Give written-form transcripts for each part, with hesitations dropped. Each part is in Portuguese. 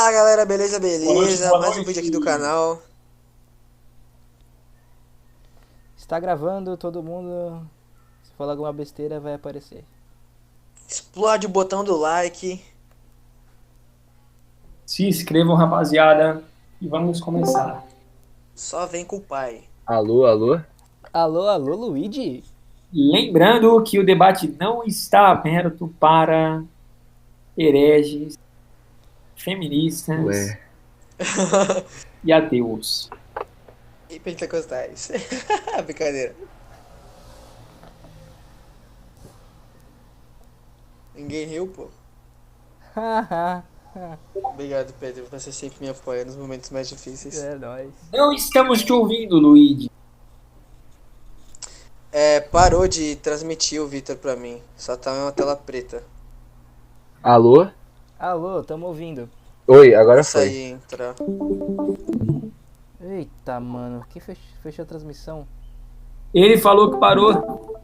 Fala galera, beleza, Boa noite, beleza? boa Mais um vídeo aqui do noite. canal. Está gravando, todo mundo. Se falar alguma besteira, vai aparecer. Explode o botão do like. Se inscrevam, rapaziada, e vamos começar. Só vem com o pai. Alô, alô? Alô, alô, Luigi? Lembrando que o debate não está aberto para hereges, feministas Ué. e ateus. E pentecostais. Brincadeira. Ninguém riu, pô. Haha, Obrigado, Pedro. Você sempre me apoia nos momentos mais difíceis. é nóis. Não estamos te ouvindo, Luigi. Parou de transmitir o Vitor pra mim. Só tá uma tela preta. Alô? Alô, tamo ouvindo. Oi, agora Isso aí, foi. entra. Eita, mano, quem fechou a transmissão? Ele falou que parou. Pra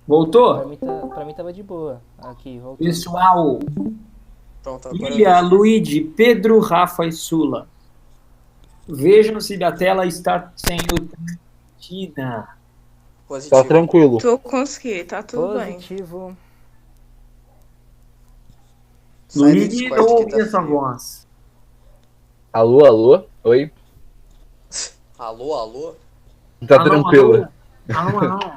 Voltou? mim tava de boa. Aqui, voltou. Pessoal, Pronto, agora Lilia, eu Luigi, Pedro, Rafa e Sula. Vejam se a tela está sendo transmitida. positivo. Tá tranquilo. Tu consegui, tá tudo bem. Positivo. Sai do Luigi, Discord não que ouvi tá essa frio. voz. Alô, alô? Oi? Alô, alô? Tá Alô, tranquilo. alô, alô.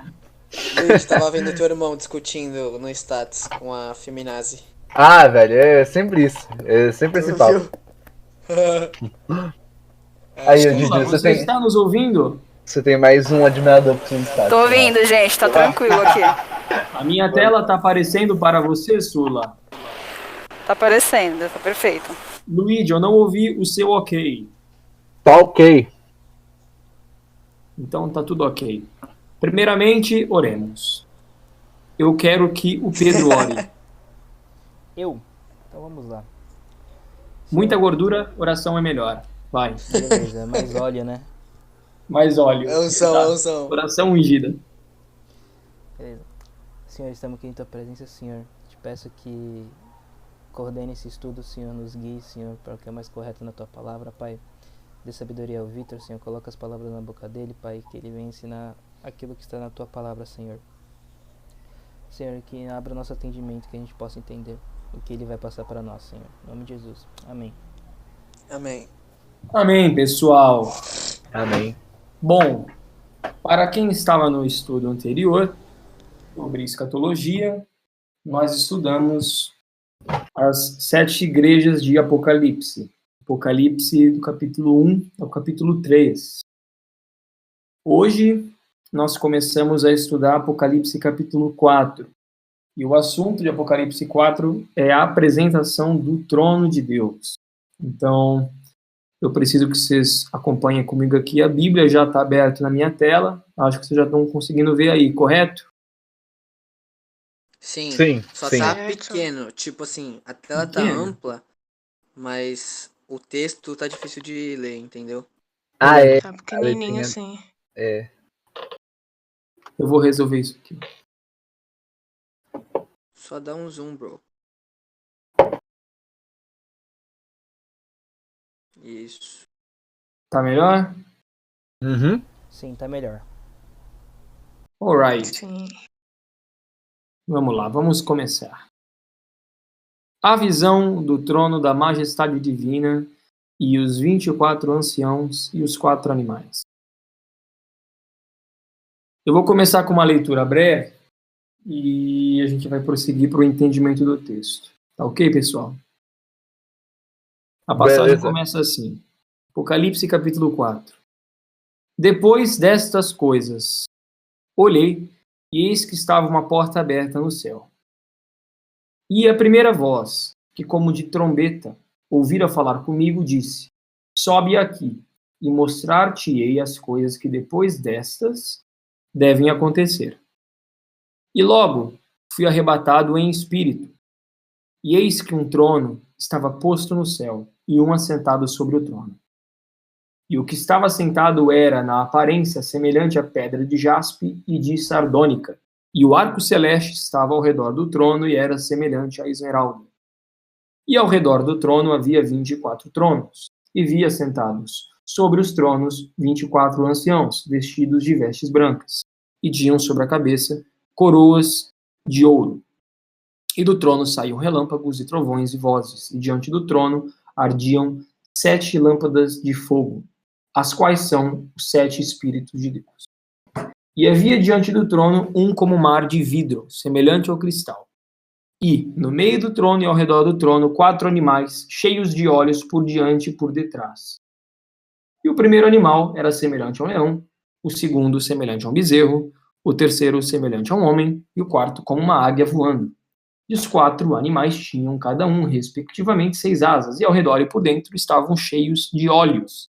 Luiz, tava vendo teu irmão discutindo no status com a feminazi. Ah, velho, é sempre isso. É sempre esse papo. Aí, Sula, Didi, você está nos ouvindo? você tem mais um admirador pro seu status. Tô ouvindo, gente, tá tranquilo aqui. A minha tela está aparecendo para você, Sula. Tá aparecendo, tá perfeito. Luigi, eu não ouvi o seu ok. Tá ok. Então tá tudo ok. Primeiramente, oremos. Eu quero que o Pedro ore. Eu. Então vamos lá. Muita gordura, oração é melhor. Vai. Beleza, mais óleo, né? Mais óleo. É unção, é unção. Oração ungida. Beleza. Senhor, estamos aqui em tua presença, Senhor. Te peço que coordene esse estudo, Senhor, nos guie, Senhor, para o que é mais correto na tua palavra, Pai. Dê sabedoria ao Vitor, Senhor, coloca as palavras na boca dele, Pai, que ele venha ensinar aquilo que está na tua palavra, Senhor. Senhor, que abra o nosso atendimento, que a gente possa entender o que ele vai passar para nós, Senhor. Em nome de Jesus. Amém. Amém. Amém, pessoal. Amém. Bom, para quem estava no estudo anterior, sobre escatologia, nós estudamos as 7 igrejas de Apocalipse. Apocalipse do capítulo 1 ao capítulo 3. Hoje, nós começamos a estudar Apocalipse capítulo 4. E o assunto de Apocalipse 4 é a apresentação do trono de Deus. Então, eu preciso que vocês acompanhem comigo aqui. A Bíblia já está aberta na minha tela. Acho que vocês já estão conseguindo ver aí, correto? Sim, Sim, só sim. tá Certo. pequeno. Tipo assim, a tela tá Pequeno. ampla, mas o texto tá difícil de ler, entendeu? Ah, é. Tá A pequenininho letrinha. assim. É. Eu vou resolver isso aqui. Só dá um zoom, bro. Isso. Tá melhor? Uhum. Sim, tá melhor. Alright. Sim. Vamos lá, vamos começar. A visão do trono da majestade divina e os 24 anciãos e os 4 animais. Eu vou começar com uma leitura breve e a gente vai prosseguir para o entendimento do texto. Tá ok, pessoal? A passagem Beleza. começa assim. Apocalipse capítulo 4. Depois destas coisas, olhei e eis que estava uma porta aberta no céu. E a primeira voz, que como de trombeta ouvira falar comigo, disse: sobe aqui e mostrar-te-ei as coisas que depois destas devem acontecer. E logo fui arrebatado em espírito, e eis que um trono estava posto no céu, e um assentado sobre o trono. E o que estava sentado era, na aparência, semelhante a pedra de jaspe e de sardônica, e o arco celeste estava ao redor do trono e era semelhante a esmeralda. E ao redor do trono havia 24 tronos, e via sentados sobre os tronos 24 anciãos, vestidos de vestes brancas, e tinham sobre a cabeça coroas de ouro. E do trono saíam relâmpagos e trovões e vozes, e diante do trono ardiam 7 lâmpadas de fogo, as quais são os 7 Espíritos de Deus. E havia diante do trono um como mar de vidro, semelhante ao cristal. E, no meio do trono e ao redor do trono, 4 animais, cheios de olhos por diante e por detrás. E o primeiro animal era semelhante a um leão, o segundo semelhante a um bezerro, o terceiro semelhante a um homem, e o quarto como uma águia voando. E os 4 animais tinham cada um, respectivamente, 6 asas, e ao redor e por dentro estavam cheios de olhos.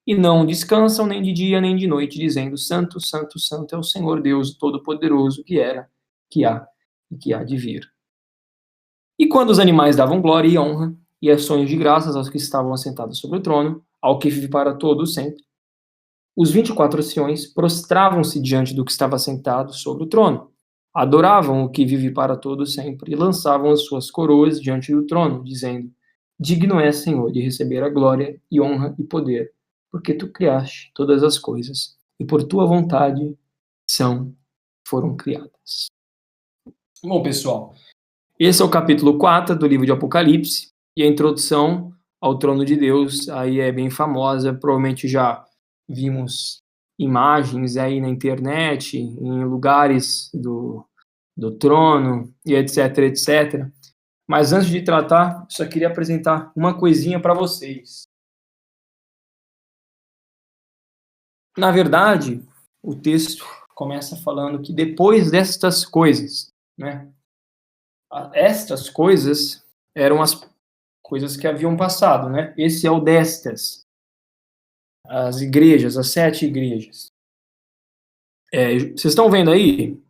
E não descansam nem de dia nem de noite, dizendo: Santo, Santo, Santo é o Senhor Deus Todo-Poderoso, que era, que há e que há de vir. E quando os animais davam glória e honra e ações de graças aos que estavam assentados sobre o trono, ao que vive para todo sempre, os 24 anciões prostravam-se diante do que estava sentado sobre o trono, adoravam o que vive para todo sempre e lançavam as suas coroas diante do trono, dizendo: Digno é, Senhor, de receber a glória e honra e poder, porque tu criaste todas as coisas, e por tua vontade foram criadas. Bom, pessoal, esse é o capítulo 4 do livro de Apocalipse, e a introdução ao trono de Deus aí é bem famosa, provavelmente já vimos imagens aí na internet, em lugares do trono, e etc, etc. Mas antes de tratar, só queria apresentar uma coisinha para vocês. Na verdade, o texto começa falando que depois destas coisas, né? Estas coisas eram as coisas que haviam passado, né? Esse é o destas. As igrejas, as 7 igrejas. Vocês estão vendo aí?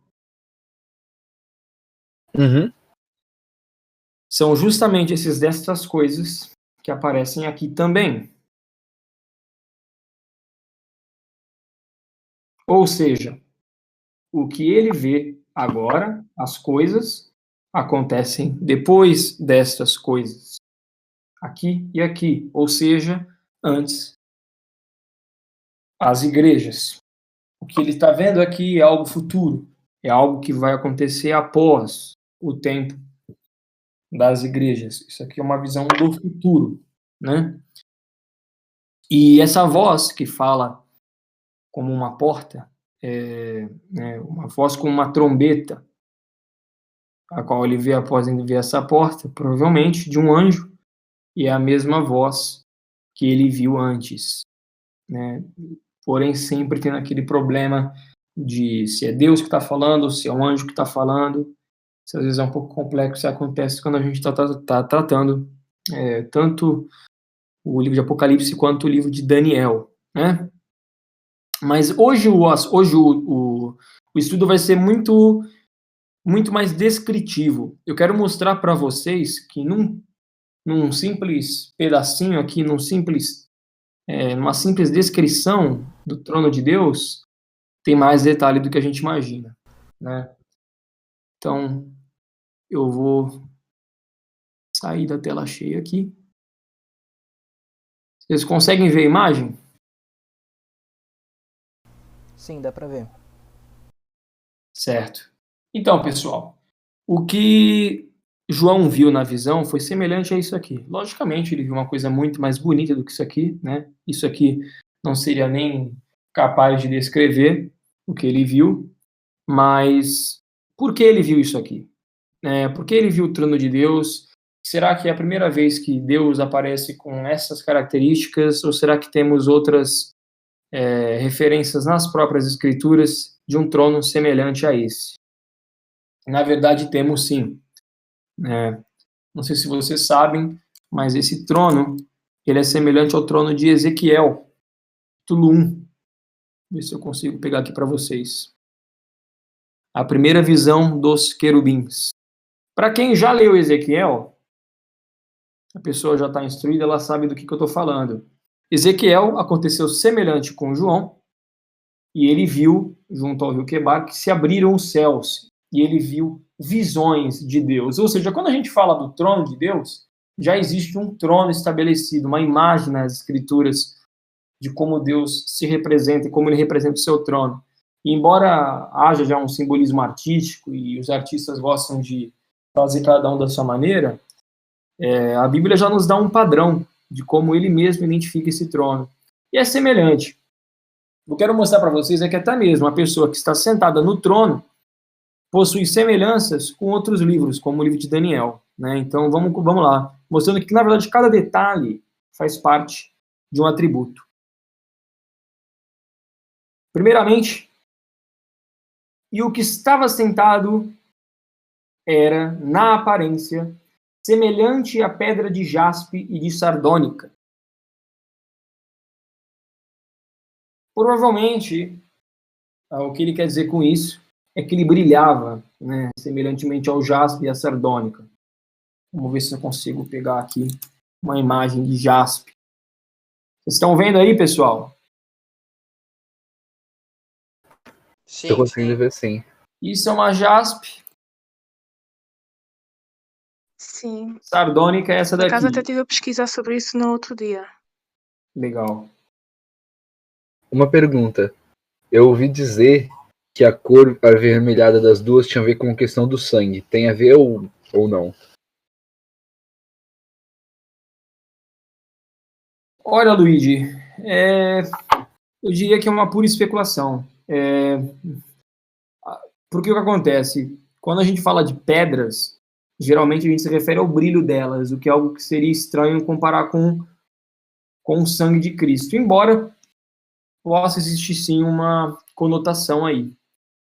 Uhum. São justamente esses destas coisas que aparecem aqui também. Ou seja, o que ele vê agora, as coisas, acontecem depois destas coisas. Aqui e aqui. Ou seja, antes, as igrejas. O que ele está vendo aqui é algo futuro. É algo que vai acontecer após o tempo das igrejas. Isso aqui é uma visão do futuro, né? E essa voz que fala como uma porta, uma voz como uma trombeta, a qual ele vê após ele ver essa porta, provavelmente de um anjo, e é a mesma voz que ele viu antes, né? Porém, sempre tendo aquele problema de se é Deus que está falando, se é um anjo que está falando. Isso às vezes é um pouco complexo, isso acontece quando a gente está tratando tanto o livro de Apocalipse quanto o livro de Daniel, né? Mas hoje o estudo vai ser muito mais descritivo. Eu quero mostrar para vocês que num simples pedacinho aqui, numa simples descrição do trono de Deus, tem mais detalhe do que a gente imagina, né? Então, eu vou sair da tela cheia aqui. Vocês conseguem ver a imagem? Sim, dá pra ver. Certo. Então, pessoal, o que João viu na visão foi semelhante a isso aqui. Logicamente, ele viu uma coisa muito mais bonita do que isso aqui, né? Isso aqui não seria nem capaz de descrever o que ele viu, mas por que ele viu isso aqui? Por que ele viu o trono de Deus? Será que é a primeira vez que Deus aparece com essas características, ou será que temos outras referências nas próprias escrituras de um trono semelhante a esse? Na verdade, temos sim. Não sei se vocês sabem, mas esse trono, ele é semelhante ao trono de Ezequiel, capítulo 1. Ver se eu consigo pegar aqui para vocês. A primeira visão dos querubins. Para quem já leu Ezequiel, a pessoa já está instruída, ela sabe do que eu estou falando. Ezequiel aconteceu semelhante com João, e ele viu, junto ao rio Quebar, que se abriram os céus, e ele viu visões de Deus. Ou seja, quando a gente fala do trono de Deus, já existe um trono estabelecido, uma imagem nas escrituras de como Deus se representa e como ele representa o seu trono. E embora haja já um simbolismo artístico e os artistas gostam de fazer cada um da sua maneira, a Bíblia já nos dá um padrão de como ele mesmo identifica esse trono. E é semelhante. Eu quero mostrar para vocês é que até mesmo a pessoa que está sentada no trono possui semelhanças com outros livros, como o livro de Daniel, né? Então vamos lá, mostrando que na verdade cada detalhe faz parte de um atributo. Primeiramente, e o que estava sentado era, na aparência, semelhante à pedra de jaspe e de sardônica. Provavelmente, o que ele quer dizer com isso é que ele brilhava, né, semelhantemente ao jaspe e à sardônica. Vamos ver se eu consigo pegar aqui uma imagem de jaspe. Vocês estão vendo aí, pessoal? Sim, Tô conseguindo sim. ver sim. Isso é uma jaspe. Sim. Sardônica é essa Por acaso daqui. até estive a pesquisar sobre isso no outro dia. Legal. Uma pergunta. Eu ouvi dizer que a cor avermelhada das duas tinha a ver com a questão do sangue. Tem a ver ou não? Olha, Luigi, eu diria que é uma pura especulação. Porque o que acontece? Quando a gente fala de pedras, geralmente a gente se refere ao brilho delas, o que é algo que seria estranho comparar com o sangue de Cristo. Embora possa existir sim uma conotação aí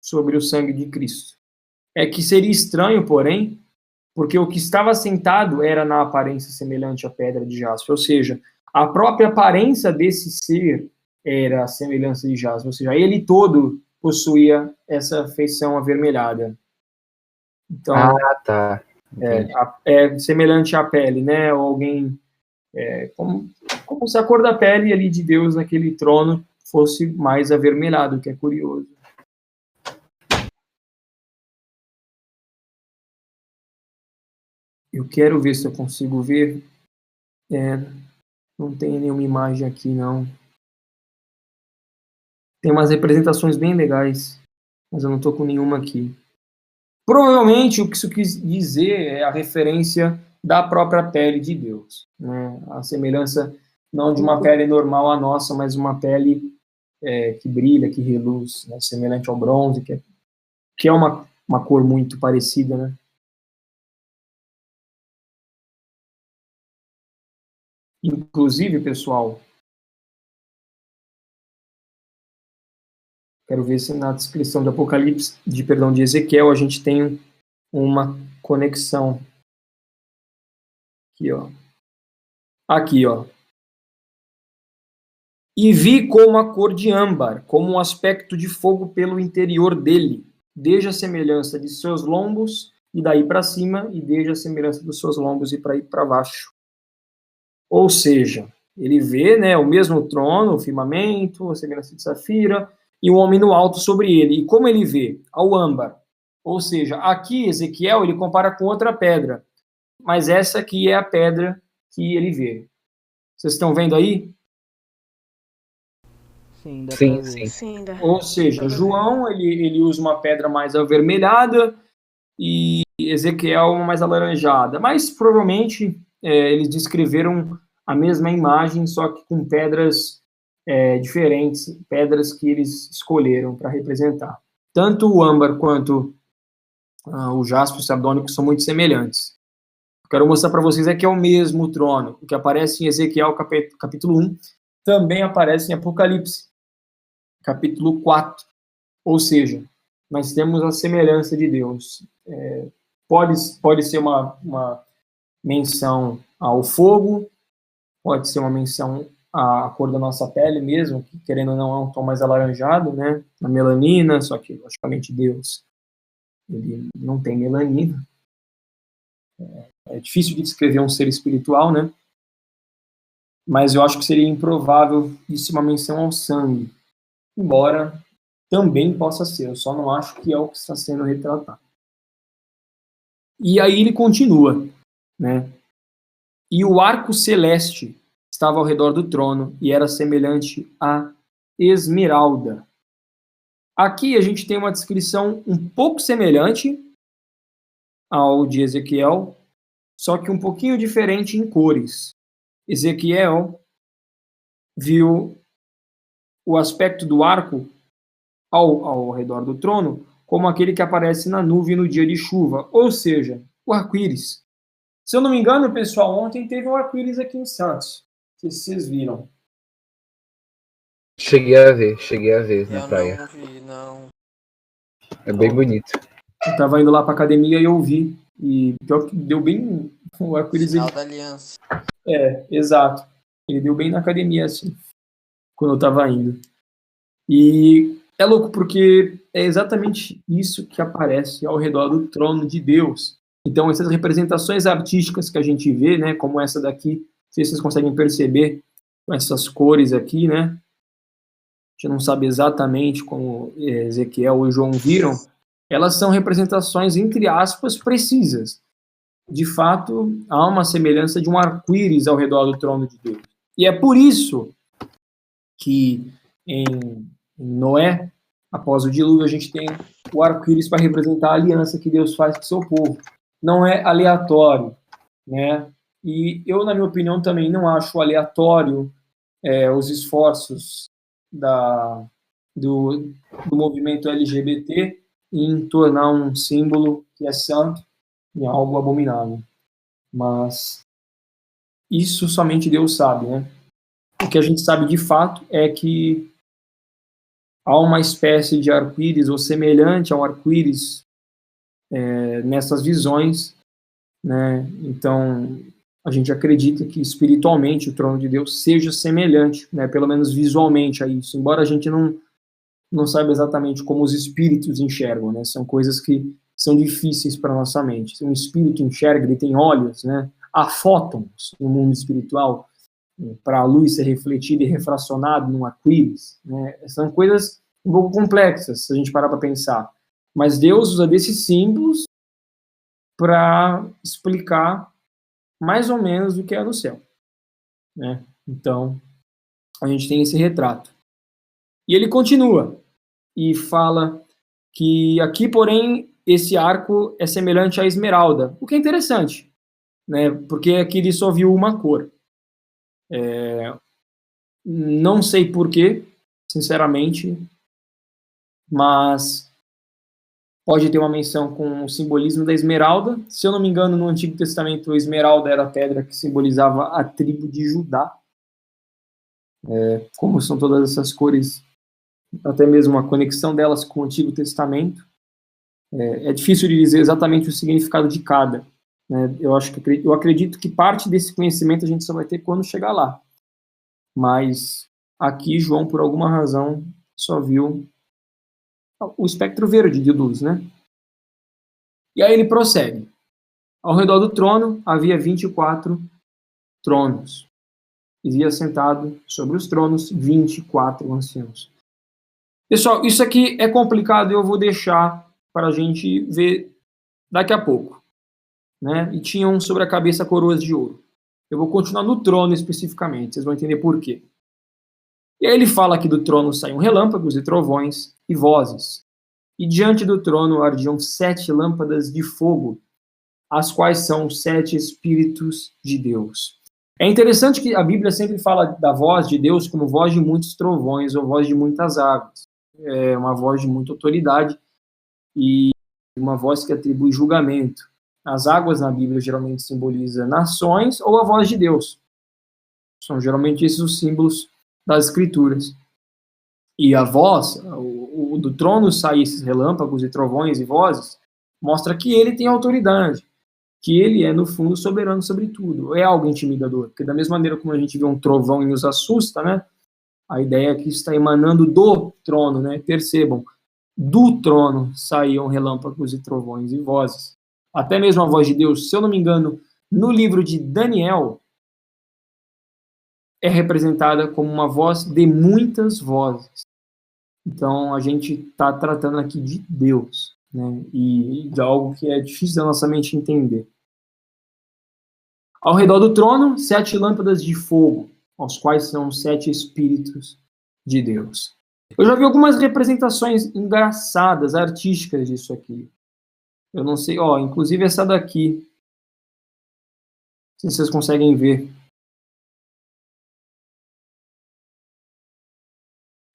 sobre o sangue de Cristo. É que seria estranho, porém, porque o que estava sentado era na aparência semelhante à pedra de jaspe, ou seja, a própria aparência desse ser era a semelhança de jaspe, ou seja, ele todo possuía essa feição avermelhada. Então, Tá. é semelhante à pele, né? Ou alguém, como se a cor da pele ali de Deus naquele trono fosse mais avermelhado, que é curioso. Eu quero ver se eu consigo ver. Não tem nenhuma imagem aqui, não. Tem umas representações bem legais, mas eu não estou com nenhuma aqui. Provavelmente o que isso quis dizer é a referência da própria pele de Deus, né? A semelhança não de uma pele normal à nossa, mas uma pele que brilha, que reluz, né? Semelhante ao bronze, que é uma cor muito parecida, né? Inclusive, pessoal, quero ver se na descrição do Apocalipse, de Ezequiel, a gente tem uma conexão. Aqui, ó. E vi como a cor de âmbar, como um aspecto de fogo pelo interior dele, desde a semelhança de seus lombos e daí para cima, e desde a semelhança dos seus lombos e para ir para baixo. Ou seja, ele vê, né, o mesmo trono, o firmamento, a semelhança de safira, e um homem no alto sobre ele. E como ele vê? Ao âmbar. Ou seja, aqui Ezequiel ele compara com outra pedra, mas essa aqui é a pedra que ele vê. Vocês estão vendo aí? Sim, dá pra Sim, ver. sim. Sim, dá. Ou seja, João ele usa uma pedra mais avermelhada e Ezequiel uma mais alaranjada. Mas provavelmente eles descreveram a mesma imagem, só que com pedras diferentes, pedras que eles escolheram para representar. Tanto o âmbar quanto o jaspe e o sardônico são muito semelhantes. Quero mostrar para vocês que é o mesmo trono. O que aparece em Ezequiel capítulo 1 também aparece em Apocalipse capítulo 4. Ou seja, nós temos a semelhança de Deus. Pode ser uma menção ao fogo, pode ser uma menção à cor da nossa pele mesmo, que querendo ou não é um tom mais alaranjado, né? A melanina, só que logicamente Deus ele não tem melanina. É difícil de descrever um ser espiritual, né? Mas eu acho que seria improvável isso uma menção ao sangue, embora também possa ser, eu só não acho que é o que está sendo retratado. E aí ele continua, né? E o arco celeste estava ao redor do trono e era semelhante a esmeralda. Aqui a gente tem uma descrição um pouco semelhante ao de Ezequiel, só que um pouquinho diferente em cores. Ezequiel viu o aspecto do arco ao redor do trono como aquele que aparece na nuvem no dia de chuva, ou seja, o arco-íris. Se eu não me engano, pessoal, ontem teve um arco-íris aqui em Santos. Não sei se vocês viram. Cheguei a ver na Eu praia. não vi, não. É bem bonito. Eu tava indo lá pra academia e eu vi. E pior que deu bem o arco-íris. Sinal da aliança. É, exato. Ele deu bem na academia, assim, quando eu tava indo. E é louco porque é exatamente isso que aparece ao redor do trono de Deus. Então, essas representações artísticas que a gente vê, né, como essa daqui, não sei se vocês conseguem perceber, com essas cores aqui, né? A gente não sabe exatamente como Ezequiel ou João viram, elas são representações, entre aspas, precisas. De fato, há uma semelhança de um arco-íris ao redor do trono de Deus. E é por isso que em Noé, após o dilúvio, a gente tem o arco-íris para representar a aliança que Deus faz com o seu povo. Não é aleatório, né? E eu, na minha opinião, também não acho aleatório os esforços do movimento LGBT em tornar um símbolo que é santo em algo abominável. Mas isso somente Deus sabe, né? O que a gente sabe de fato é que há uma espécie de arco-íris, ou semelhante ao arco-íris, nessas visões, né? Então, a gente acredita que espiritualmente o trono de Deus seja semelhante, né? Pelo menos visualmente a isso, embora a gente não saiba exatamente como os espíritos enxergam, né? São coisas que são difíceis para a nossa mente. Se um espírito enxerga, ele tem olhos, né? Há fótons no mundo espiritual, para a luz ser refletida e refracionada num arco-íris, né? São coisas um pouco complexas, se a gente parar para pensar. Mas Deus usa desses símbolos para explicar mais ou menos o que é no céu, né? Então, a gente tem esse retrato. E ele continua e fala que aqui, porém, esse arco é semelhante à esmeralda, o que é interessante, né? Porque aqui ele só viu uma cor. Não sei porquê, sinceramente, mas pode ter uma menção com o simbolismo da esmeralda. Se eu não me engano, no Antigo Testamento, a esmeralda era a pedra que simbolizava a tribo de Judá. Como são todas essas cores, até mesmo a conexão delas com o Antigo Testamento, é difícil de dizer exatamente o significado de cada, né? Eu acredito que parte desse conhecimento a gente só vai ter quando chegar lá. Mas aqui João, por alguma razão, só viu o espectro verde de luz, né? E aí ele prossegue. Ao redor do trono havia 24 tronos. E havia sentado sobre os tronos 24 anciãos. Pessoal, isso aqui é complicado e eu vou deixar para a gente ver daqui a pouco, né? E tinham sobre a cabeça coroas de ouro. Eu vou continuar no trono especificamente, vocês vão entender por quê. E aí ele fala que do trono saíam relâmpagos e trovões e vozes. E diante do trono ardiam 7 lâmpadas de fogo, as quais são os 7 Espíritos de Deus. É interessante que a Bíblia sempre fala da voz de Deus como voz de muitos trovões ou voz de muitas águas. É uma voz de muita autoridade e uma voz que atribui julgamento. As águas na Bíblia geralmente simbolizam nações ou a voz de Deus. São geralmente esses os símbolos das Escrituras. E a voz, do trono sair esses relâmpagos e trovões e vozes, mostra que ele tem autoridade, que ele é, no fundo, soberano sobre tudo. É algo intimidador, porque da mesma maneira como a gente vê um trovão e nos assusta, né? A ideia é que isso está emanando do trono, né? Percebam, do trono saíam relâmpagos e trovões e vozes. Até mesmo a voz de Deus, se eu não me engano, no livro de Daniel, é representada como uma voz de muitas vozes. Então, a gente está tratando aqui de Deus, né? E de algo que é difícil da nossa mente entender. Ao redor do trono, 7 lâmpadas de fogo, aos quais são 7 espíritos de Deus. Eu já vi algumas representações engraçadas, artísticas disso aqui. Eu não sei, inclusive essa daqui. Não sei se vocês conseguem ver.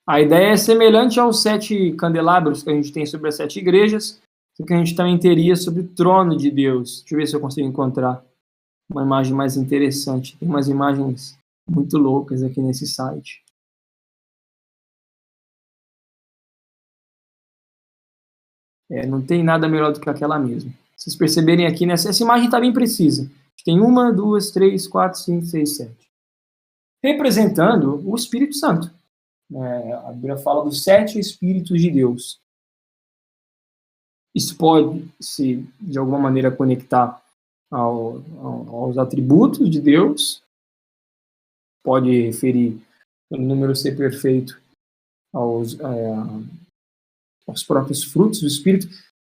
A ideia é semelhante aos 7 candelabros que a gente tem sobre as 7 igrejas, que a gente também teria sobre o trono de Deus. Deixa eu ver se eu consigo encontrar uma imagem mais interessante. Tem umas imagens muito loucas aqui nesse site. Não tem nada melhor do que aquela mesmo. Vocês perceberem aqui, essa imagem está bem precisa. Tem 1, 2, 3, 4, 5, 6, 7. Representando o Espírito Santo. A Bíblia fala dos 7 Espíritos de Deus. Isso pode se, de alguma maneira, conectar aos atributos de Deus. Pode referir, pelo número ser perfeito, aos próprios frutos do Espírito.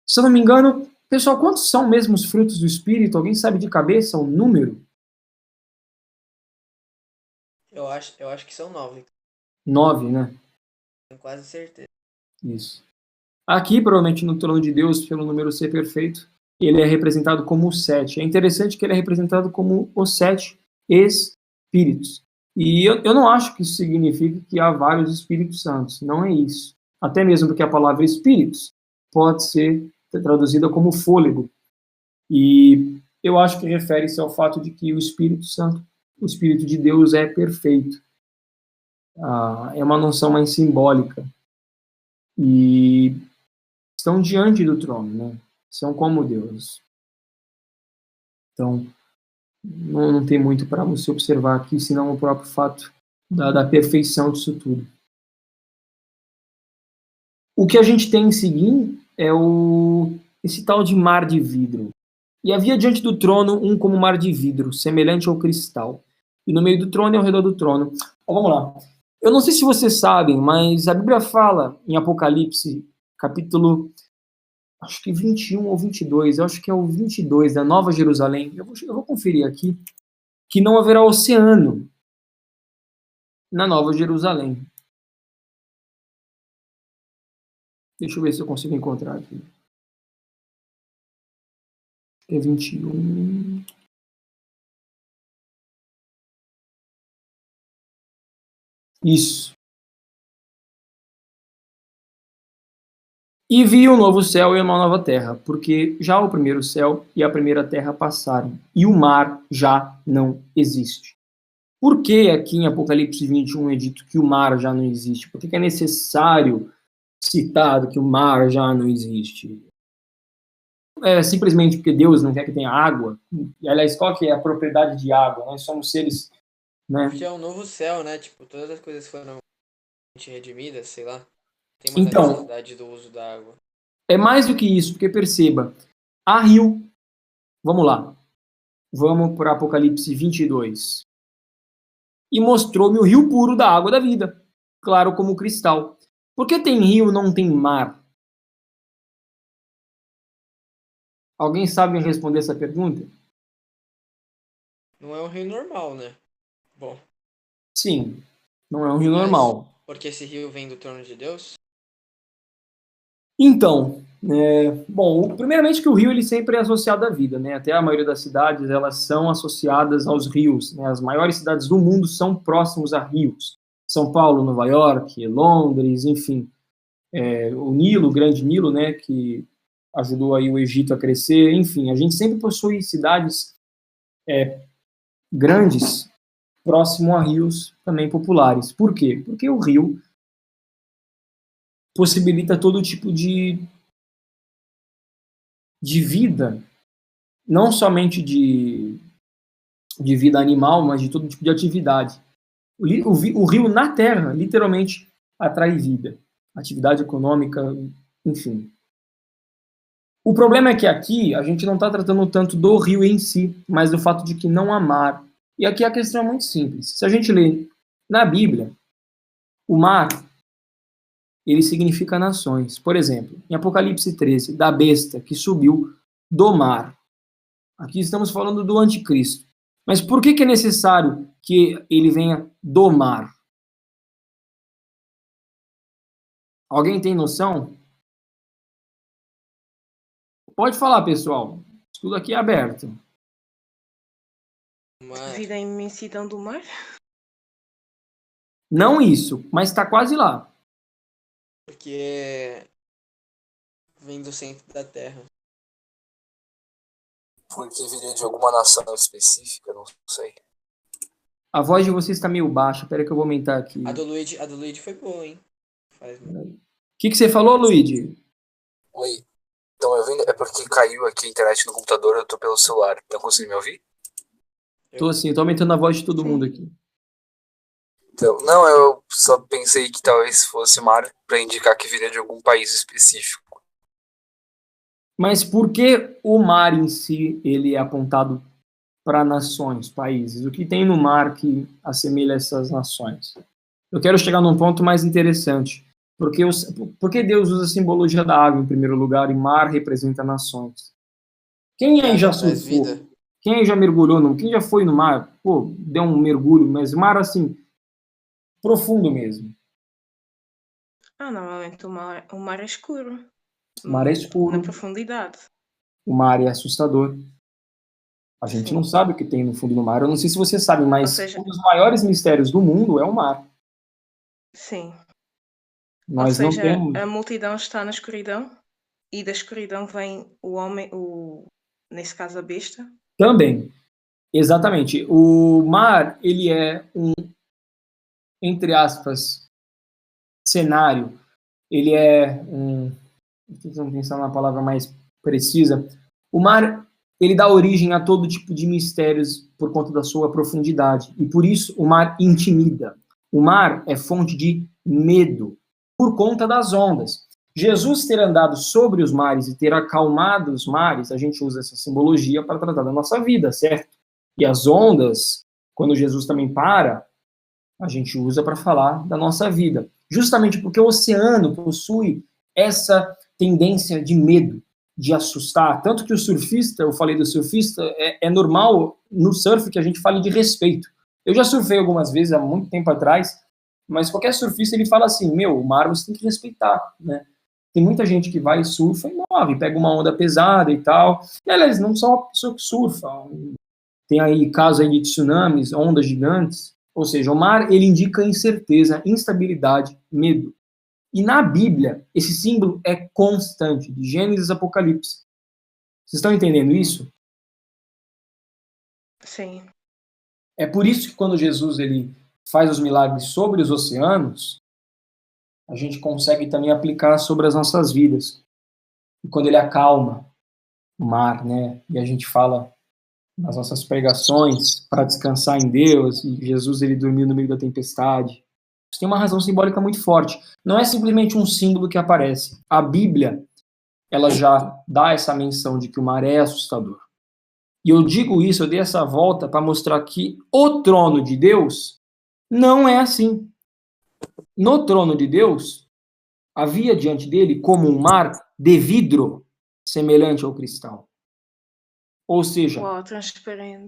Se eu não me engano, pessoal, quantos são mesmo os frutos do Espírito? Alguém sabe de cabeça o número? Eu acho que são 9. 9, né? Tenho quase certeza. Isso. Aqui, provavelmente, no trono de Deus, pelo número ser perfeito, ele é representado como o 7. É interessante que ele é representado como os 7 Espíritos. E eu não acho que isso signifique que há vários Espíritos Santos. Não é isso. Até mesmo porque a palavra Espíritos pode ser traduzida como fôlego. E eu acho que refere-se ao fato de que o Espírito Santo, o Espírito de Deus é perfeito. É uma noção mais simbólica. E estão diante do trono, né? São como Deus. Então, não tem muito para você observar aqui, senão o próprio fato da perfeição disso tudo. O que a gente tem em seguir é esse tal de mar de vidro. E havia diante do trono um como mar de vidro, semelhante ao cristal. E no meio do trono e ao redor do trono. Vamos lá. Eu não sei se vocês sabem, mas a Bíblia fala em Apocalipse, capítulo, acho que 21 ou 22, eu acho que é o 22, da Nova Jerusalém. Eu vou conferir aqui, que não haverá oceano na Nova Jerusalém. Deixa eu ver se eu consigo encontrar aqui. É 21. Isso. E vi um novo céu e uma nova terra, porque já o primeiro céu e a primeira terra passaram, e o mar já não existe. Por que aqui em Apocalipse 21 é dito que o mar já não existe? Por que é necessário citar que o mar já não existe? É simplesmente porque Deus não quer que tenha água? E, aliás, qual que é a propriedade de água? Nós somos seres... né? Porque é um novo céu, né? Tipo, todas as coisas foram redimidas, sei lá. Tem uma Então, necessidade do uso da água. é mais do que isso, porque perceba, há rio. Vamos lá. Vamos para Apocalipse 22. E mostrou-me o rio puro da água da vida, claro como cristal. Por que tem rio, não tem mar? Alguém sabe me responder essa pergunta? Não é um rio normal, né? Bom. Sim, não é um rio Mas normal. porque esse rio vem do trono de Deus? Então, bom, primeiramente que o rio ele sempre é associado à vida, né? Até a maioria das cidades elas são associadas aos rios, né? As maiores cidades do mundo são próximos a rios. São Paulo, Nova York, Londres, enfim. O Nilo, o Grande Nilo, né? Que ajudou aí o Egito a crescer. Enfim, a gente sempre possui cidades grandes próximo a rios também populares. Por quê? Porque o rio possibilita todo tipo de vida, não somente de vida animal, mas de todo tipo de atividade. O rio na terra, literalmente, atrai vida, atividade econômica, enfim. O problema é que aqui a gente não está tratando tanto do rio em si, mas do fato de que não há mar. E aqui a questão é muito simples. Se a gente lê na Bíblia, o mar ele significa nações. Por exemplo, em Apocalipse 13, da besta que subiu do mar. Aqui estamos falando do anticristo. Mas por que é necessário que ele venha do mar? Alguém tem noção? Pode falar, pessoal. Tudo aqui é aberto. Mar. Devido à imensidão do mar? Não isso, mas está quase lá. Porque vem do centro da Terra. Porque viria de alguma nação específica, não sei. A voz de vocês está meio baixa. Espera que eu vou aumentar aqui. A do Luigi foi boa, hein? Faz, O que você falou, Luigi? Oi. Então, eu vim, é porque caiu aqui a internet no computador, eu tô pelo celular. Então, consegue me ouvir? Tô assim, tô aumentando a voz de todo mundo aqui. Então, não, eu só pensei que talvez fosse mar pra indicar que viria de algum país específico. Mas por que o mar em si ele é apontado para nações, países? O que tem no mar que assemelha essas nações? Eu quero chegar num ponto mais interessante. Por que Deus usa a simbologia da água em primeiro lugar e mar representa nações? Quem aí já traz surfou? vida. Quem aí já mergulhou? Quem já foi no mar? Pô, deu um mergulho, mas mar assim, profundo mesmo. Normalmente o mar é escuro. O mar é Na escuro, profundidade. o mar é assustador. A gente Sim. não sabe o que tem no fundo do mar. Eu não sei se você sabe, mas Ou seja- um dos maiores mistérios do mundo é o mar. Sim. Nós Ou não seja, temos. a multidão está na escuridão e da escuridão vem o homem, nesse caso a besta. Também, exatamente. O mar, ele é um, entre aspas, cenário. Ele é um. Vamos pensar numa palavra mais precisa. O mar, ele dá origem a todo tipo de mistérios por conta da sua profundidade. E por isso o mar intimida. O mar é fonte de medo por conta das ondas. Jesus ter andado sobre os mares e ter acalmado os mares, a gente usa essa simbologia para tratar da nossa vida, certo? E as ondas, quando Jesus também para, a gente usa para falar da nossa vida. Justamente porque o oceano possui essa tendência de medo, de assustar. Tanto que o surfista, eu falei do surfista, é normal no surf que a gente fale de respeito. Eu já surfei algumas vezes, há muito tempo atrás, mas qualquer surfista ele fala assim, o mar você tem que respeitar, né? Tem muita gente que vai e surfa e morre, pega uma onda pesada e tal. E, aliás, não só a pessoa que surfa. Tem aí casos aí de tsunamis, ondas gigantes. Ou seja, o mar ele indica incerteza, instabilidade, medo. E na Bíblia, esse símbolo é constante, de Gênesis a Apocalipse. Vocês estão entendendo isso? Sim. É por isso que quando Jesus ele faz os milagres sobre os oceanos, a gente consegue também aplicar sobre as nossas vidas. E quando ele acalma o mar, né? E a gente fala nas nossas pregações para descansar em Deus, e Jesus ele dormiu no meio da tempestade. Isso tem uma razão simbólica muito forte. Não é simplesmente um símbolo que aparece. A Bíblia, ela já dá essa menção de que o mar é assustador. E eu digo isso, eu dei essa volta para mostrar que o trono de Deus não é assim. No trono de Deus, havia diante dele como um mar de vidro, semelhante ao cristal. Ou seja, Uau, transparente.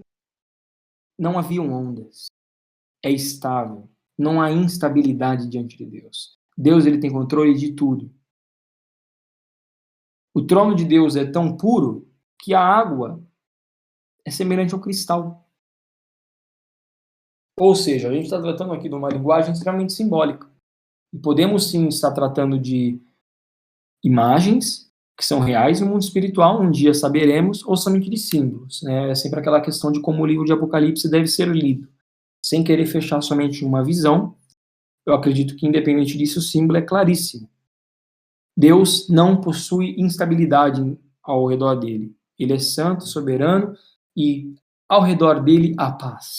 não haviam ondas. É estável. Não há instabilidade diante de Deus. Deus ele tem controle de tudo. O trono de Deus é tão puro que a água é semelhante ao cristal. Ou seja, a gente está tratando aqui de uma linguagem extremamente simbólica. E podemos sim estar tratando de imagens que são reais no mundo espiritual, um dia saberemos, ou somente de símbolos. Né? É sempre aquela questão de como o livro de Apocalipse deve ser lido. Sem querer fechar somente uma visão, eu acredito que, independente disso, o símbolo é claríssimo. Deus não possui instabilidade ao redor dele. Ele é santo, soberano e ao redor dele há paz.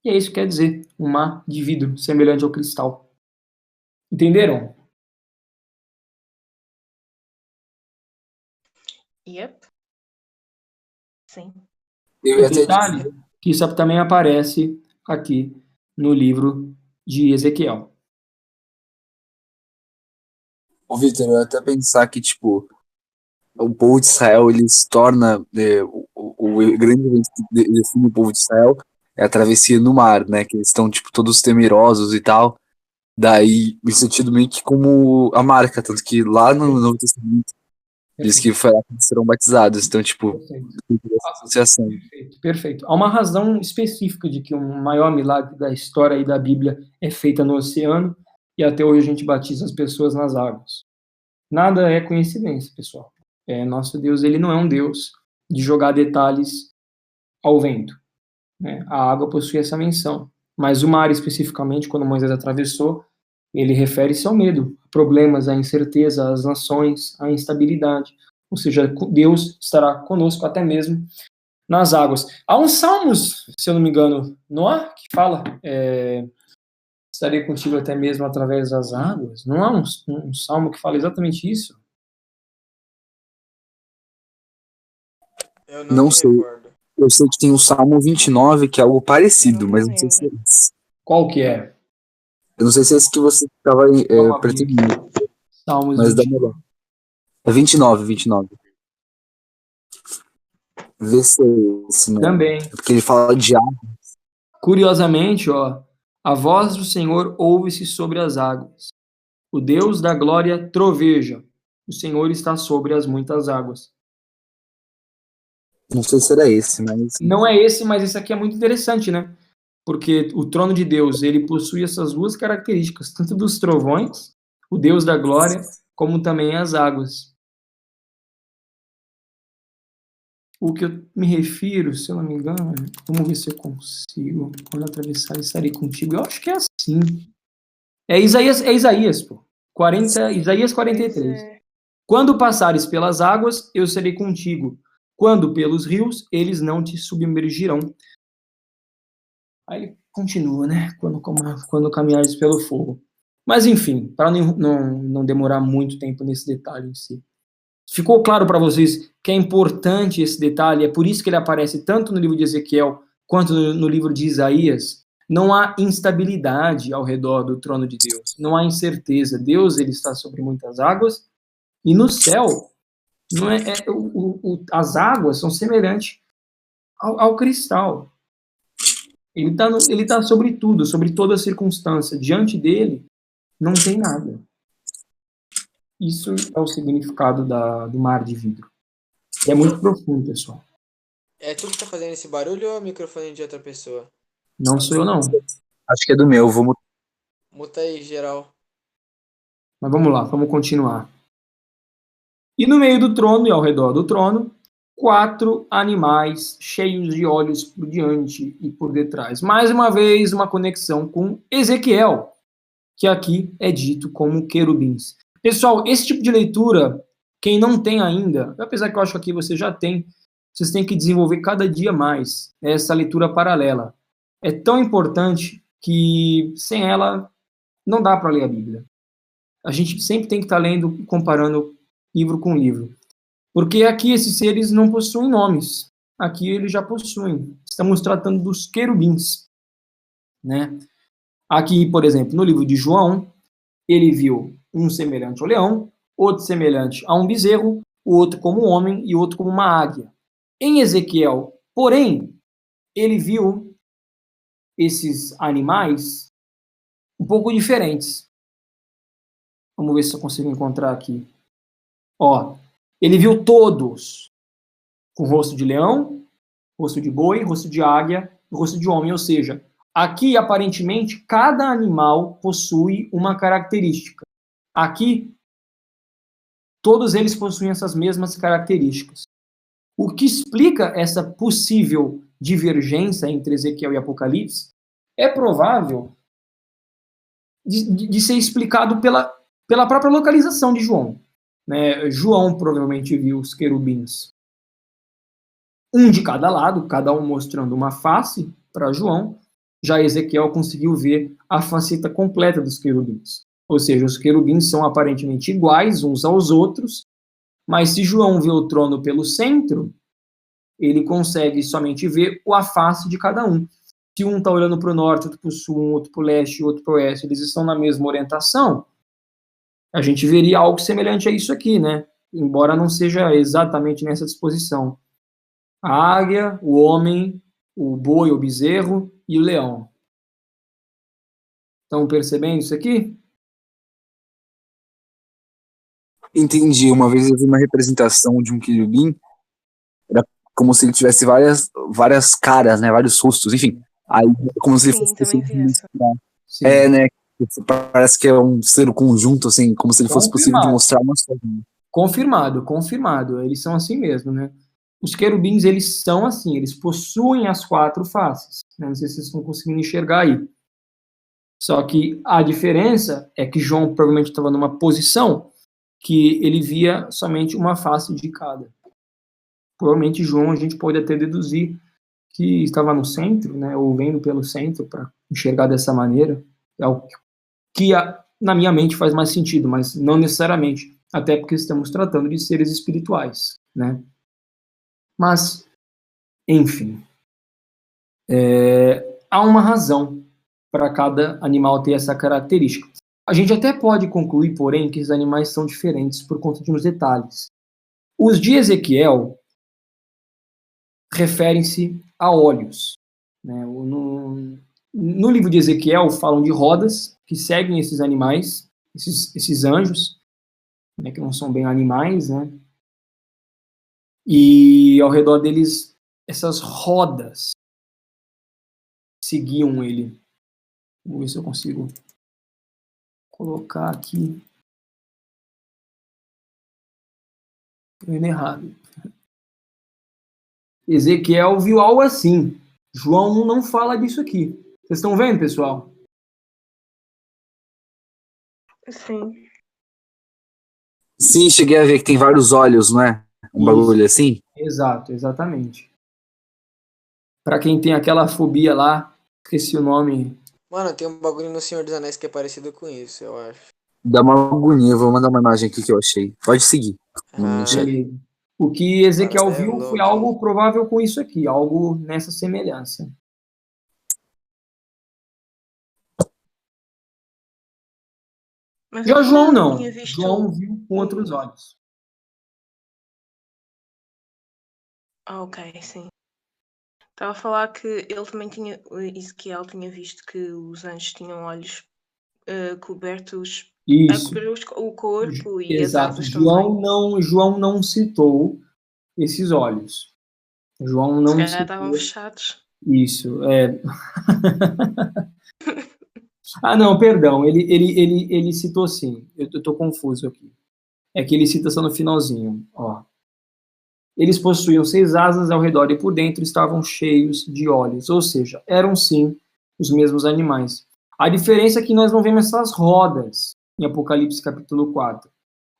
E é isso que quer dizer um mar de vidro semelhante ao cristal. Entenderam? Yep. Sim. Eu O ia até detalhe dizer, que isso também aparece aqui no livro de Ezequiel. ô Vitor, eu ia até pensar que, tipo, o povo de Israel, ele se torna, o o grande evento que define o povo de Israel é a travessia no mar, né? Que eles estão, tipo, todos temerosos e tal. Daí, me sentido meio que como a marca, tanto que lá no Novo Testamento diz que foi lá que eles serão batizados. Então, tipo, Perfeito. tem essa associação. Perfeito, perfeito. Há uma razão específica de que o maior milagre da história e da Bíblia é feita no oceano e até hoje a gente batiza as pessoas nas águas. Nada é coincidência, pessoal. Nosso Deus, ele não é um Deus de jogar detalhes ao vento, né? A água possui essa menção, mas o mar especificamente, quando Moisés atravessou, ele refere-se ao medo, problemas, à incerteza, às nações, à instabilidade. Ou seja, Deus estará conosco até mesmo nas águas. Há uns salmos, se eu não me engano, Noah, que fala, estarei contigo até mesmo através das águas. Não há um salmo que fala exatamente isso? Eu Não me sei. recordo. Eu sei que tem o Salmo 29, que é algo parecido, mas não sei se é esse. Qual que é? Eu não sei se é esse que você estava Vamos abrir pretendendo, aqui. Salmos mas dá 20. uma olhada. É 29, 29. Vê se é esse, né? Também. É porque ele fala de água. Curiosamente, a voz do Senhor ouve-se sobre as águas. O Deus da glória troveja. O Senhor está sobre as muitas águas. Não sei se era esse, mas Não é esse, mas esse aqui é muito interessante, né? Porque o trono de Deus, ele possui essas duas características, tanto dos trovões, o Deus da glória, como também as águas. O que eu me refiro, se eu não me engano, vamos ver se eu consigo. Quando atravessar, estarei contigo. Eu acho que é assim. É Isaías, pô. Isaías 43. Quando passares pelas águas, eu serei contigo. Quando pelos rios, eles não te submergirão. Aí ele continua, né? Quando caminhares pelo fogo. Mas, enfim, para não demorar muito tempo nesse detalhe em si. Ficou claro para vocês que é importante esse detalhe? É por isso que ele aparece tanto no livro de Ezequiel quanto no livro de Isaías. Não há instabilidade ao redor do trono de Deus. Não há incerteza. Deus, ele está sobre muitas águas. E no céu, não as águas são semelhantes ao cristal. Ele tá sobre tudo, sobre toda circunstância. Diante dele, não tem nada. Isso é o significado do mar de vidro. É muito profundo, pessoal. É tu que tá fazendo esse barulho ou é o microfone de outra pessoa? Não sou eu, não. acho que é do meu. Vou Muta aí, geral. Mas vamos lá, vamos continuar. E no meio do trono e ao redor do trono, 4 animais cheios de olhos por diante e por detrás. Mais uma vez, uma conexão com Ezequiel, que aqui é dito como querubins. Pessoal, esse tipo de leitura, quem não tem ainda, apesar que eu acho que aqui você já tem, vocês têm que desenvolver cada dia mais essa leitura paralela. É tão importante que sem ela não dá para ler a Bíblia. A gente sempre tem que estar lendo, comparando livro com livro. Porque aqui esses seres não possuem nomes. Aqui eles já possuem. Estamos tratando dos querubins, né? Aqui, por exemplo, no livro de João, ele viu um semelhante ao leão, outro semelhante a um bezerro, o outro como um homem e outro como uma águia. Em Ezequiel, porém, ele viu esses animais um pouco diferentes. Vamos ver se eu consigo encontrar aqui. Ele viu todos com rosto de leão, rosto de boi, rosto de águia, rosto de homem, ou seja, aqui aparentemente cada animal possui uma característica. Aqui todos eles possuem essas mesmas características. O que explica essa possível divergência entre Ezequiel e Apocalipse é provável de ser explicado pela própria localização de João. Né? João provavelmente viu os querubins, um de cada lado, cada um mostrando uma face para João. Já Ezequiel conseguiu ver a faceta completa dos querubins. Ou seja, os querubins são aparentemente iguais uns aos outros, mas se João vê o trono pelo centro, ele consegue somente ver a face de cada um. Se um está olhando para o norte, outro para o sul, outro para o leste, outro para o oeste, eles estão na mesma orientação, a gente veria algo semelhante a isso aqui, né? Embora não seja exatamente nessa disposição. A águia, o homem, o boi, o bezerro e o leão. Estão percebendo isso aqui? Entendi. Uma vez eu vi uma representação de um querubim, era como se ele tivesse várias caras, né? Vários rostos, enfim. Aí, como se ele Sim, fosse também possível vi de essa. mostrar. Sim. É, né? Parece que é um ser conjunto, assim, como se ele fosse possível de Confirmado. mostrar uma só. Confirmado. Eles são assim mesmo, né? Os querubins, eles são assim, eles possuem as 4 faces. Né? Não sei se vocês estão conseguindo enxergar aí. Só que a diferença é que João provavelmente estava numa posição que ele via somente uma face de cada. Provavelmente João, a gente pode até deduzir que estava no centro, né, ou vendo pelo centro para enxergar dessa maneira. É o que na minha mente faz mais sentido, mas não necessariamente, até porque estamos tratando de seres espirituais, né? Mas, enfim, há uma razão para cada animal ter essa característica. A gente até pode concluir, porém, que os animais são diferentes por conta de uns detalhes. Os de Ezequiel referem-se a olhos. Né? No livro de Ezequiel falam de rodas que seguem esses animais, esses anjos, né, que não são bem animais, né? E ao redor deles, essas rodas seguiam ele. Vou ver se eu consigo colocar aqui. Vendo errado. Ezequiel viu algo assim. João não fala disso aqui. Vocês estão vendo, pessoal? Sim. Sim, cheguei a ver que tem vários olhos, não é? Um bagulho assim. Exato, exatamente. Para quem tem aquela fobia lá, esqueci o nome. Mano, tem um bagulho no Senhor dos Anéis que é parecido com isso, eu acho. Dá uma agonia. Vou mandar uma imagem aqui que eu achei. Pode seguir. No chat. Beleza. O que Mano, Ezequiel você é viu foi louco, hein? algo provável com isso aqui, algo nessa semelhança. Mas Já eu João também não. tinha visto João viu com outros o. olhos. Ah, ok, sim. Estava a falar que ele também tinha. O Ezequiel tinha visto que os anjos tinham olhos cobertos. A Isso. cobrir o corpo e as Exato. asas também. João não citou esses olhos. João Se não calhar estavam citou fechados. isso. Ah, não, perdão. Ele citou sim. Eu estou confuso aqui. É que ele cita só no finalzinho. Ó. Eles possuíam 6 asas ao redor e por dentro estavam cheios de olhos. Ou seja, eram sim os mesmos animais. A diferença é que nós não vemos essas rodas em Apocalipse capítulo 4.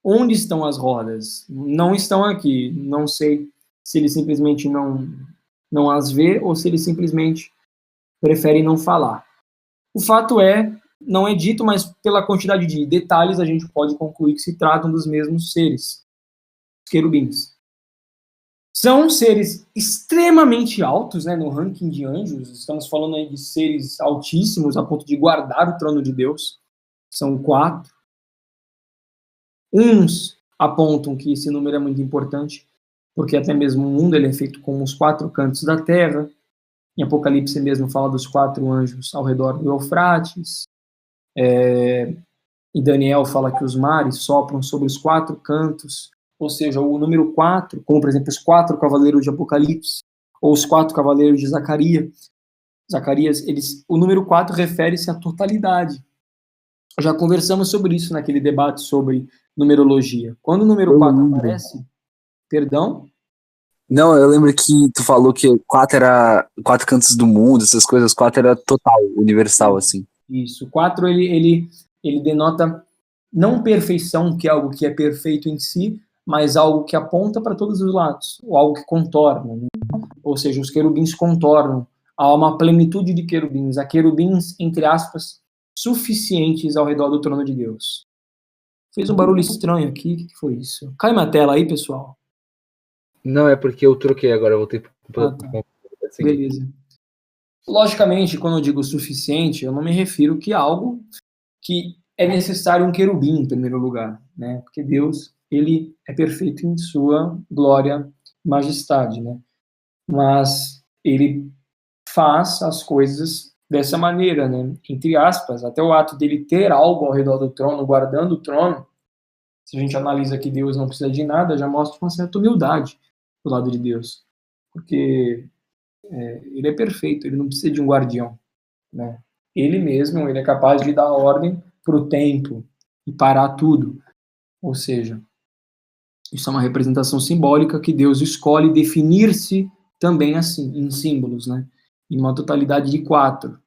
Onde estão as rodas? Não estão aqui. Não sei se ele simplesmente não as vê ou se ele simplesmente prefere não falar. O fato é, não é dito, mas pela quantidade de detalhes a gente pode concluir que se tratam dos mesmos seres, os querubins. São seres extremamente altos, né, no ranking de anjos. Estamos falando aí de seres altíssimos a ponto de guardar o trono de Deus. São 4. Uns apontam que esse número é muito importante, porque até mesmo o mundo ele é feito com os 4 cantos da terra. Em Apocalipse mesmo fala dos 4 anjos ao redor do Eufrates. E Daniel fala que os mares sopram sobre os 4 cantos, ou seja, o número 4, como por exemplo os 4 cavaleiros de Apocalipse, ou os 4 cavaleiros de Zacarias, o número 4 refere-se à totalidade. Já conversamos sobre isso naquele debate sobre numerologia. Quando o número 4 aparece, perdão? Não, eu lembro que tu falou que 4 era 4 cantos do mundo, essas coisas, 4 era total, universal, assim. Isso. 4 ele denota não perfeição, que é algo que é perfeito em si, mas algo que aponta para todos os lados, ou algo que contorna. Né? Ou seja, os querubins contornam. Há uma plenitude de querubins. Há querubins, entre aspas, suficientes ao redor do trono de Deus. Fez um barulho estranho aqui. O que foi isso? Cai na tela aí, pessoal. Não, é porque eu troquei agora, eu voltei Tá. Beleza. Logicamente, quando eu digo suficiente, eu não me refiro que algo que é necessário um querubim em primeiro lugar, né? Porque Deus, ele é perfeito em sua glória, majestade, né? mas ele faz as coisas dessa maneira, né? Entre aspas, até o ato dele ter algo ao redor do trono, guardando o trono, se a gente analisa que Deus não precisa de nada, já mostra uma certa humildade do lado de Deus, porque ele é perfeito, ele não precisa de um guardião, né? Ele mesmo, ele é capaz de dar ordem para o tempo e parar tudo, ou seja, isso é uma representação simbólica que Deus escolhe definir-se também assim, em símbolos, né? Em uma totalidade de 4.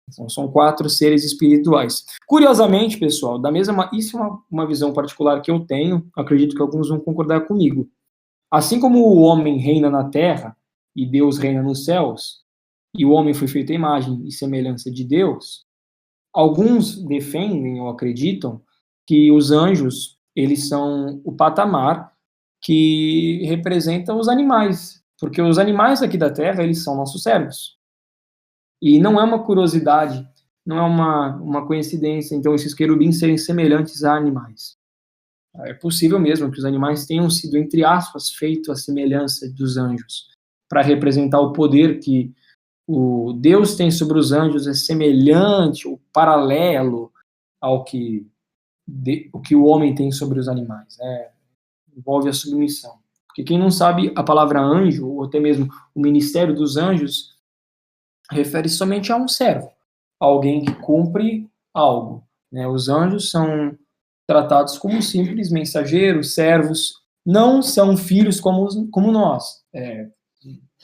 Então, são 4 seres espirituais. Curiosamente, pessoal, isso é uma visão particular que eu tenho, acredito que alguns vão concordar comigo. Assim como o homem reina na terra e Deus reina nos céus, e o homem foi feito à imagem e semelhança de Deus, alguns defendem ou acreditam que os anjos, eles são o patamar que representa os animais, porque os animais aqui da terra, eles são nossos servos. E não é uma curiosidade, não é uma coincidência, então, esses querubins serem semelhantes a animais. É possível mesmo que os animais tenham sido, entre aspas, feitos à semelhança dos anjos, para representar o poder que o Deus tem sobre os anjos, é semelhante ou paralelo ao que o homem tem sobre os animais, né? Envolve a submissão. Porque quem não sabe, a palavra anjo, ou até mesmo o ministério dos anjos, refere somente a um servo, alguém que cumpre algo, né? Os anjos são tratados como simples mensageiros, servos, não são filhos como nós.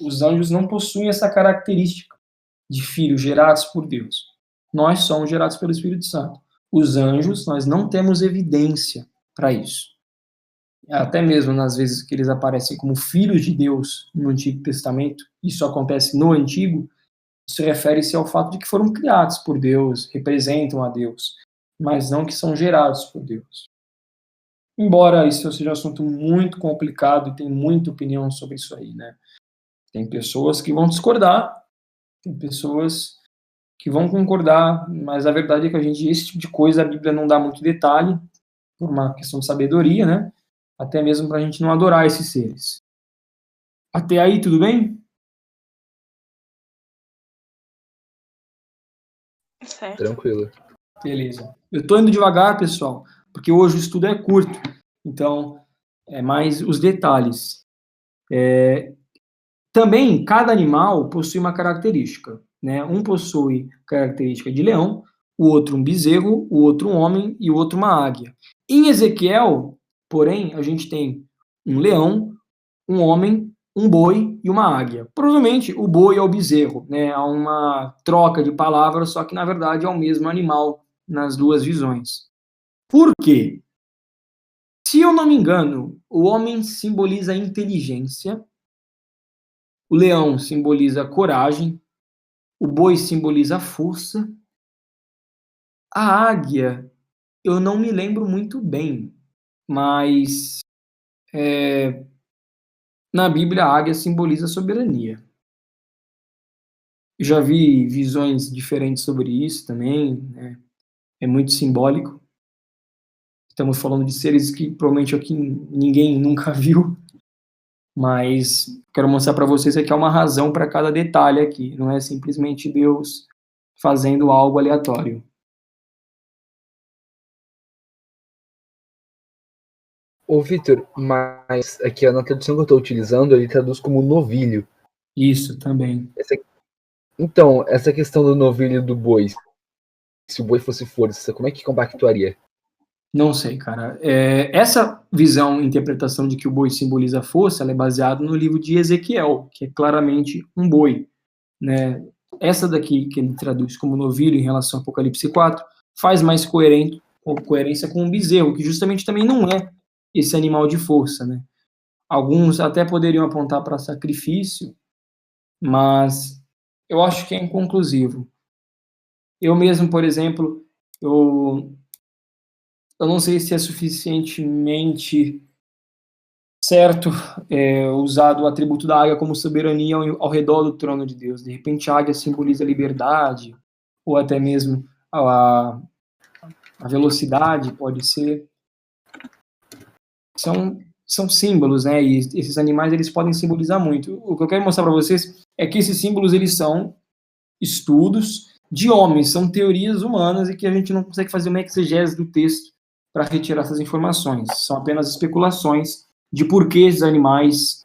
Os anjos não possuem essa característica de filhos gerados por Deus. Nós somos gerados pelo Espírito Santo. Os anjos, nós não temos evidência para isso. Até mesmo nas vezes que eles aparecem como filhos de Deus no Antigo Testamento, isso acontece no Antigo, isso refere-se ao fato de que foram criados por Deus, representam a Deus, mas não que são gerados por Deus. Embora isso seja um assunto muito complicado e tem muita opinião sobre isso aí, né? Tem pessoas que vão discordar, tem pessoas que vão concordar, mas a verdade é que esse tipo de coisa a Bíblia não dá muito detalhe, por uma questão de sabedoria, né? Até mesmo para a gente não adorar esses seres. Até aí, tudo bem? Certo. Tranquilo. Beleza. Eu tô indo devagar, pessoal, porque hoje o estudo é curto, então é mais os detalhes. Também, cada animal possui uma característica, né? Um possui característica de leão, o outro um bezerro, o outro um homem e o outro uma águia. Em Ezequiel, porém, a gente tem um leão, um homem, um boi e uma águia. Provavelmente o boi é o bezerro, né? Há uma troca de palavras, só que na verdade é o mesmo animal nas duas visões. Por quê? Se eu não me engano, o homem simboliza a inteligência, o leão simboliza a coragem, o boi simboliza a força, a águia, eu não me lembro muito bem, mas na Bíblia a águia simboliza a soberania. Eu já vi visões diferentes sobre isso também, né? É muito simbólico. Estamos falando de seres que provavelmente aqui ninguém nunca viu, mas quero mostrar para vocês que há uma razão para cada detalhe aqui, não é simplesmente Deus fazendo algo aleatório. Ô, Vitor, mas aqui na tradução que eu estou utilizando, ele traduz como novilho. Isso também. Então, essa questão do novilho e do boi, se o boi fosse força, como é que compactuaria? Não sei, cara. Essa visão, interpretação de que o boi simboliza a força, ela é baseada no livro de Ezequiel, que é claramente um boi, né? Essa daqui, que ele traduz como novilho em relação ao Apocalipse 4, faz mais coerência com o bezerro, que justamente também não é esse animal de força, né? Alguns até poderiam apontar para sacrifício, mas eu acho que é inconclusivo. Eu mesmo, por exemplo, eu não sei se é suficientemente certo usado o atributo da águia como soberania ao redor do trono de Deus. De repente a águia simboliza a liberdade, ou até mesmo a velocidade, pode ser. São são símbolos, né? E esses animais, eles podem simbolizar muito. O que eu quero mostrar para vocês é que esses símbolos, eles são estudos de homens, são teorias humanas e que a gente não consegue fazer uma exegese do texto para retirar essas informações. São apenas especulações de por que esses animais,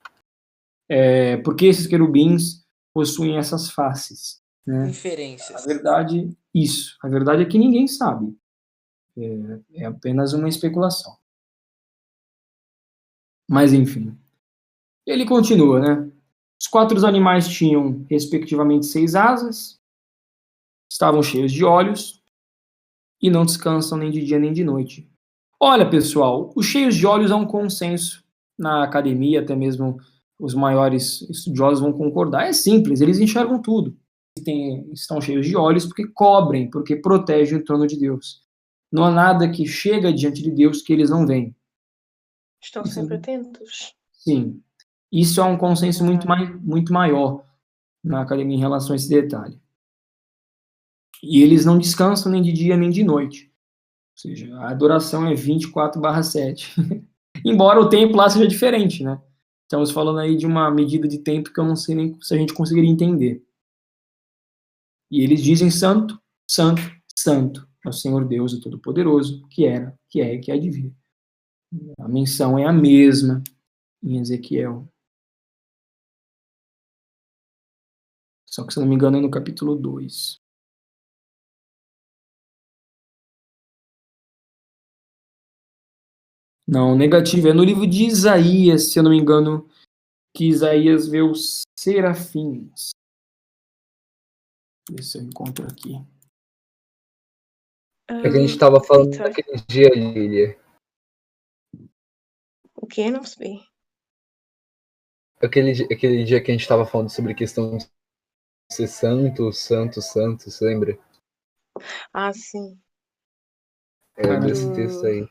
por que esses querubins possuem essas faces, né? A Inferências. verdade, isso. A verdade é que ninguém sabe. É apenas uma especulação. Mas, enfim. Ele continua, né? Os 4 animais tinham, respectivamente, 6 asas, estavam cheios de olhos e não descansam nem de dia nem de noite. Olha, pessoal, os cheios de olhos é um consenso na academia, até mesmo os maiores estudiosos vão concordar. É simples, eles enxergam tudo. Estão cheios de olhos porque cobrem, porque protegem o trono de Deus. Não há nada que chega diante de Deus que eles não veem. Estão sempre atentos. Sim. Isso é um consenso muito maior na academia em relação a esse detalhe. E eles não descansam nem de dia nem de noite. Ou seja, a adoração é 24/7. Embora o tempo lá seja diferente, né? Estamos falando aí de uma medida de tempo que eu não sei nem se a gente conseguiria entender. E eles dizem santo, santo, santo é o Senhor Deus, o Todo-Poderoso, que era, que é e que há de vir. A menção é a mesma em Ezequiel. Só que, se não me engano, é no capítulo 2. Não, negativo. É no livro de Isaías, se eu não me engano, que Isaías vê os serafins. Ver se eu encontro aqui. É que a gente tava falando Vitor, daquele dia, Lilia. o quê? Não percebi. Aquele dia que a gente tava falando sobre a questão de ser santo, santo, santo, você lembra? Ah, sim. Desse texto aí.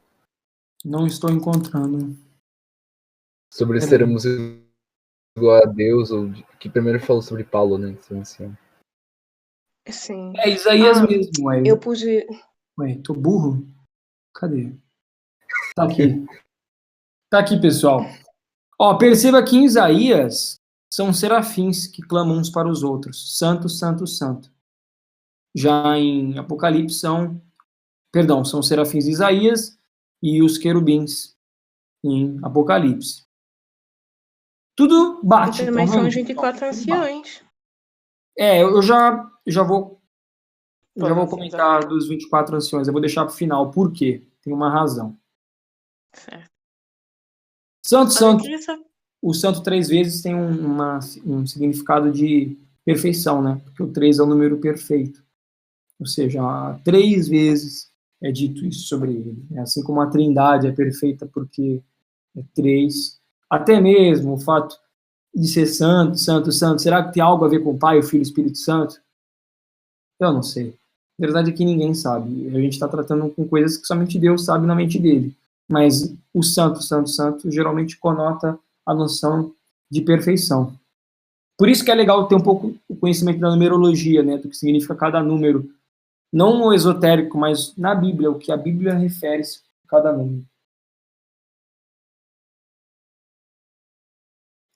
Não estou encontrando. Sobre Peraí. sermos igual a Deus, ou que primeiro falou sobre Paulo, né? Sim. É Isaías mesmo, ué. Eu pus. Ué, tô burro? Cadê? Tá aqui. Tá aqui, pessoal. Ó, perceba que em Isaías são serafins que clamam uns para os outros. Santo, santo, santo. Já em Apocalipse são serafins de Isaías e os querubins em Apocalipse. Tudo bate. E também tá são vendo? os 24 anciões. Eu já vou Pode, comentar dos 24 anciões. Eu vou deixar para o final. Por quê? Tem uma razão. Certo. Santo, santo. Eu queria saber. O santo 3 vezes tem um significado de perfeição, né? Porque o 3 é o número perfeito. Ou seja, 3 vezes é dito isso sobre ele. Assim como a trindade é perfeita porque é 3. Até mesmo o fato de ser santo, santo, santo. Será que tem algo a ver com o Pai, o Filho e o Espírito Santo? Eu não sei. A verdade é que ninguém sabe. A gente está tratando com coisas que somente Deus sabe na mente dele. Mas o santo, santo, santo geralmente conota a noção de perfeição. Por isso que é legal ter um pouco o conhecimento da numerologia, né, do que significa cada número. Não no esotérico, mas na Bíblia, o que a Bíblia refere-se a cada número.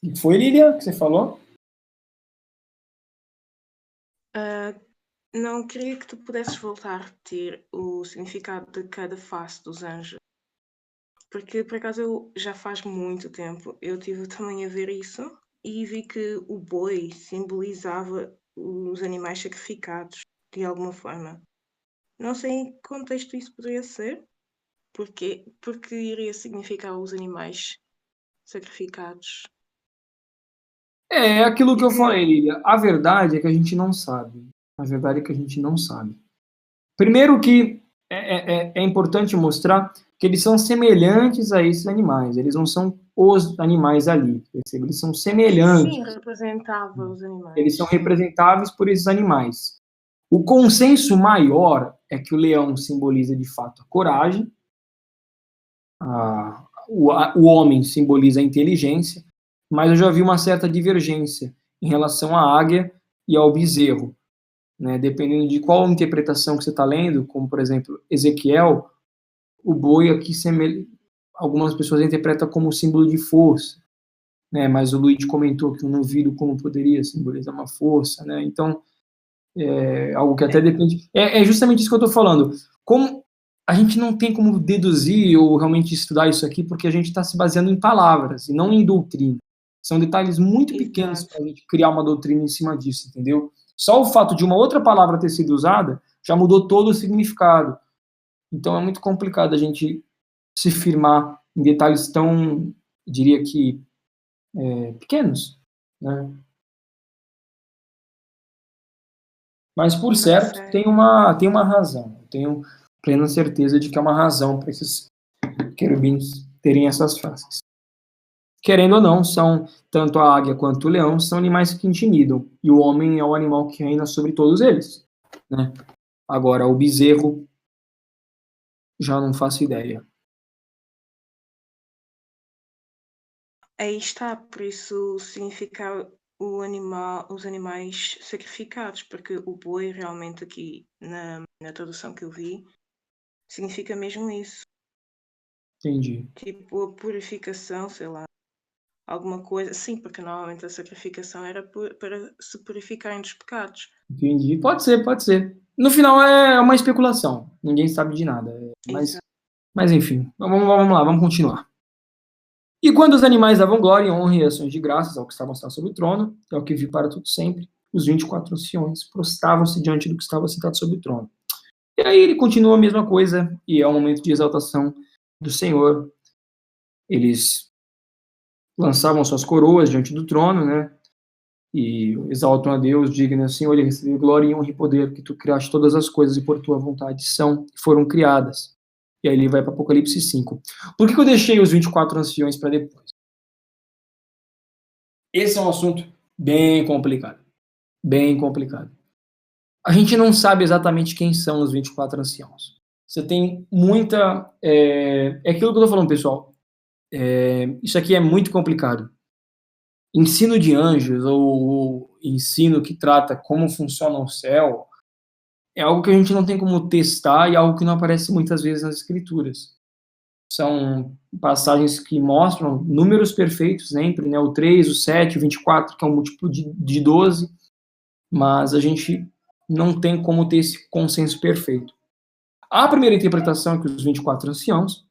E foi, Lilian, que você falou? Não queria que tu pudesses voltar a repetir o significado de cada face dos anjos. Porque, por acaso, já faz muito tempo eu estive também a ver isso e vi que o boi simbolizava os animais sacrificados, de alguma forma. Não sei em que contexto isso poderia ser, porque iria significar os animais sacrificados. É aquilo que eu falei, Lilian. A verdade é que a gente não sabe. A verdade é que a gente não sabe. Primeiro que é importante mostrar que eles são semelhantes a esses animais. Eles não são os animais ali. Percebe? Eles são semelhantes. Sim, representava os animais. Eles são representáveis por esses animais. O consenso maior é que o leão simboliza de fato a coragem, o homem simboliza a inteligência, mas eu já vi uma certa divergência em relação à águia e ao bezerro. Né? Dependendo de qual interpretação que você está lendo, como por exemplo Ezequiel, o boi aqui algumas pessoas interpretam como símbolo de força, né? Mas o Luigi comentou que um novilho como poderia simbolizar uma força, né? Então, é algo que até depende... É justamente isso que eu estou falando. Como a gente não tem como deduzir ou realmente estudar isso aqui, porque a gente está se baseando em palavras e não em doutrina. São detalhes muito pequenos para a gente criar uma doutrina em cima disso, entendeu? Só o fato de uma outra palavra ter sido usada já mudou todo o significado. Então é muito complicado a gente se firmar em detalhes tão, diria que, pequenos, né? Mas, por certo, tem uma razão. Eu tenho plena certeza de que é uma razão para esses querubins terem essas faces. Querendo ou não, são tanto a águia quanto o leão são animais que intimidam, e o homem é o animal que reina sobre todos eles, né? Agora, o bezerro, já não faço ideia. Aí está, por isso significa os animais sacrificados, porque o boi realmente aqui na tradução que eu vi significa mesmo isso. Entendi. Tipo, a purificação, sei lá, alguma coisa. Sim, porque normalmente a sacrificação era para se purificarem dos pecados. Entendi. Pode ser, pode ser. No final é uma especulação. Ninguém sabe de nada. Exato. Mas enfim, vamos lá, vamos continuar. E quando os animais davam glória e honra e ações de graças ao que estava sentado sobre o trono, é o que vi para tudo sempre, os 24 anciões prostravam-se diante do que estava sentado sobre o trono. E aí ele continua a mesma coisa, e é um momento de exaltação do Senhor. Eles lançavam suas coroas diante do trono, né? E exaltam a Deus, digno Senhor, ele recebeu glória e honra e poder, que tu criaste todas as coisas e por tua vontade são e foram criadas. E aí ele vai para Apocalipse 5. Por que eu deixei os 24 anciões para depois? Esse é um assunto bem complicado. Bem complicado. A gente não sabe exatamente quem são os 24 anciãos. Você tem muita... É aquilo que eu estou falando, pessoal. Isso aqui é muito complicado. Ensino de anjos ou ensino que trata como funciona o céu é algo que a gente não tem como testar e algo que não aparece muitas vezes nas escrituras. São passagens que mostram números perfeitos sempre, né? O 3, o 7, o 24, que é um múltiplo de 12, mas a gente não tem como ter esse consenso perfeito. A primeira interpretação é que os 24 anciãos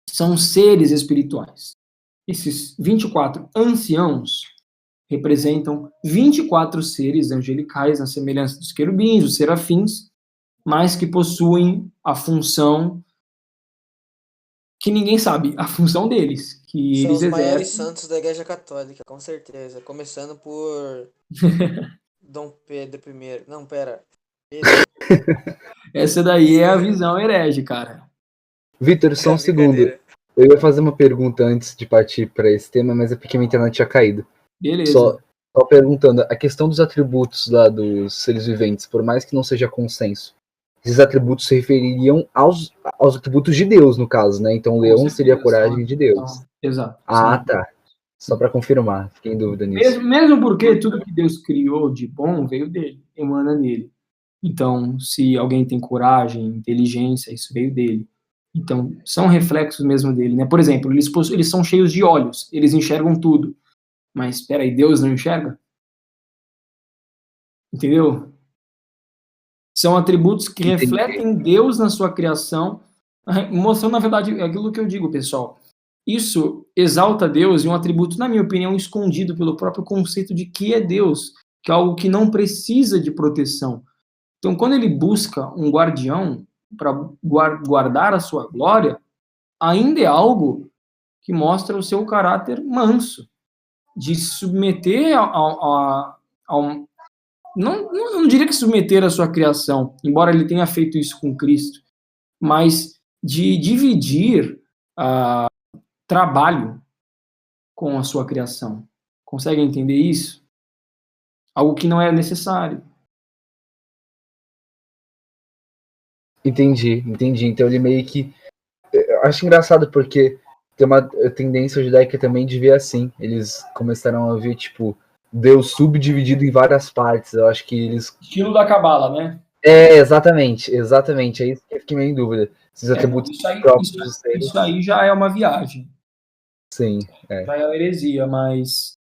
são seres espirituais. Esses 24 anciãos representam 24 seres angelicais, na semelhança dos querubins, os serafins, mas que possuem a função que ninguém sabe, a função deles, que São eles os maiores exercem. santos da Igreja Católica, com certeza. Começando por Dom Pedro I. Não, pera. Pedro. Essa daí é a visão herege, cara. Vitor, só um segundo. Brincadeira. Eu ia fazer uma pergunta antes de partir para esse tema, mas é porque minha internet tinha caído. Beleza. Só perguntando, a questão dos atributos lá dos seres viventes, por mais que não seja consenso, esses atributos se refeririam aos atributos de Deus, no caso, né? Então o leão seria a coragem de Deus. Exato. Ah, Sim. tá. Só para confirmar, fiquei em dúvida nisso. Mesmo porque tudo que Deus criou de bom veio dele, emana nele. Então, se alguém tem coragem, inteligência, isso veio dele. Então, são reflexos mesmo dele, né? Por exemplo, eles são cheios de olhos, eles enxergam tudo. Mas, espera aí, Deus não enxerga? Entendeu? São atributos que refletem Deus na sua criação, mostrando, na verdade, aquilo que eu digo, pessoal. Isso exalta Deus e um atributo, na minha opinião, escondido pelo próprio conceito de que é Deus, que é algo que não precisa de proteção. Então, quando ele busca um guardião para guardar a sua glória, ainda é algo que mostra o seu caráter manso, de submeter não diria que submeter a sua criação, embora ele tenha feito isso com Cristo, mas de dividir trabalho com a sua criação. Consegue entender isso? Algo que não é necessário. Entendi. Então ele meio que... Eu acho engraçado porque tem uma tendência judaica também de ver assim. Eles começaram a ver, tipo, Deus subdividido em várias partes. Eu acho que eles... Estilo da Cabala, né? Exatamente. É isso que eu fiquei meio em dúvida. Esses atributos Isso aí, próprios isso, dos seres. isso aí já é uma viagem, Sim, é. já é uma heresia, mas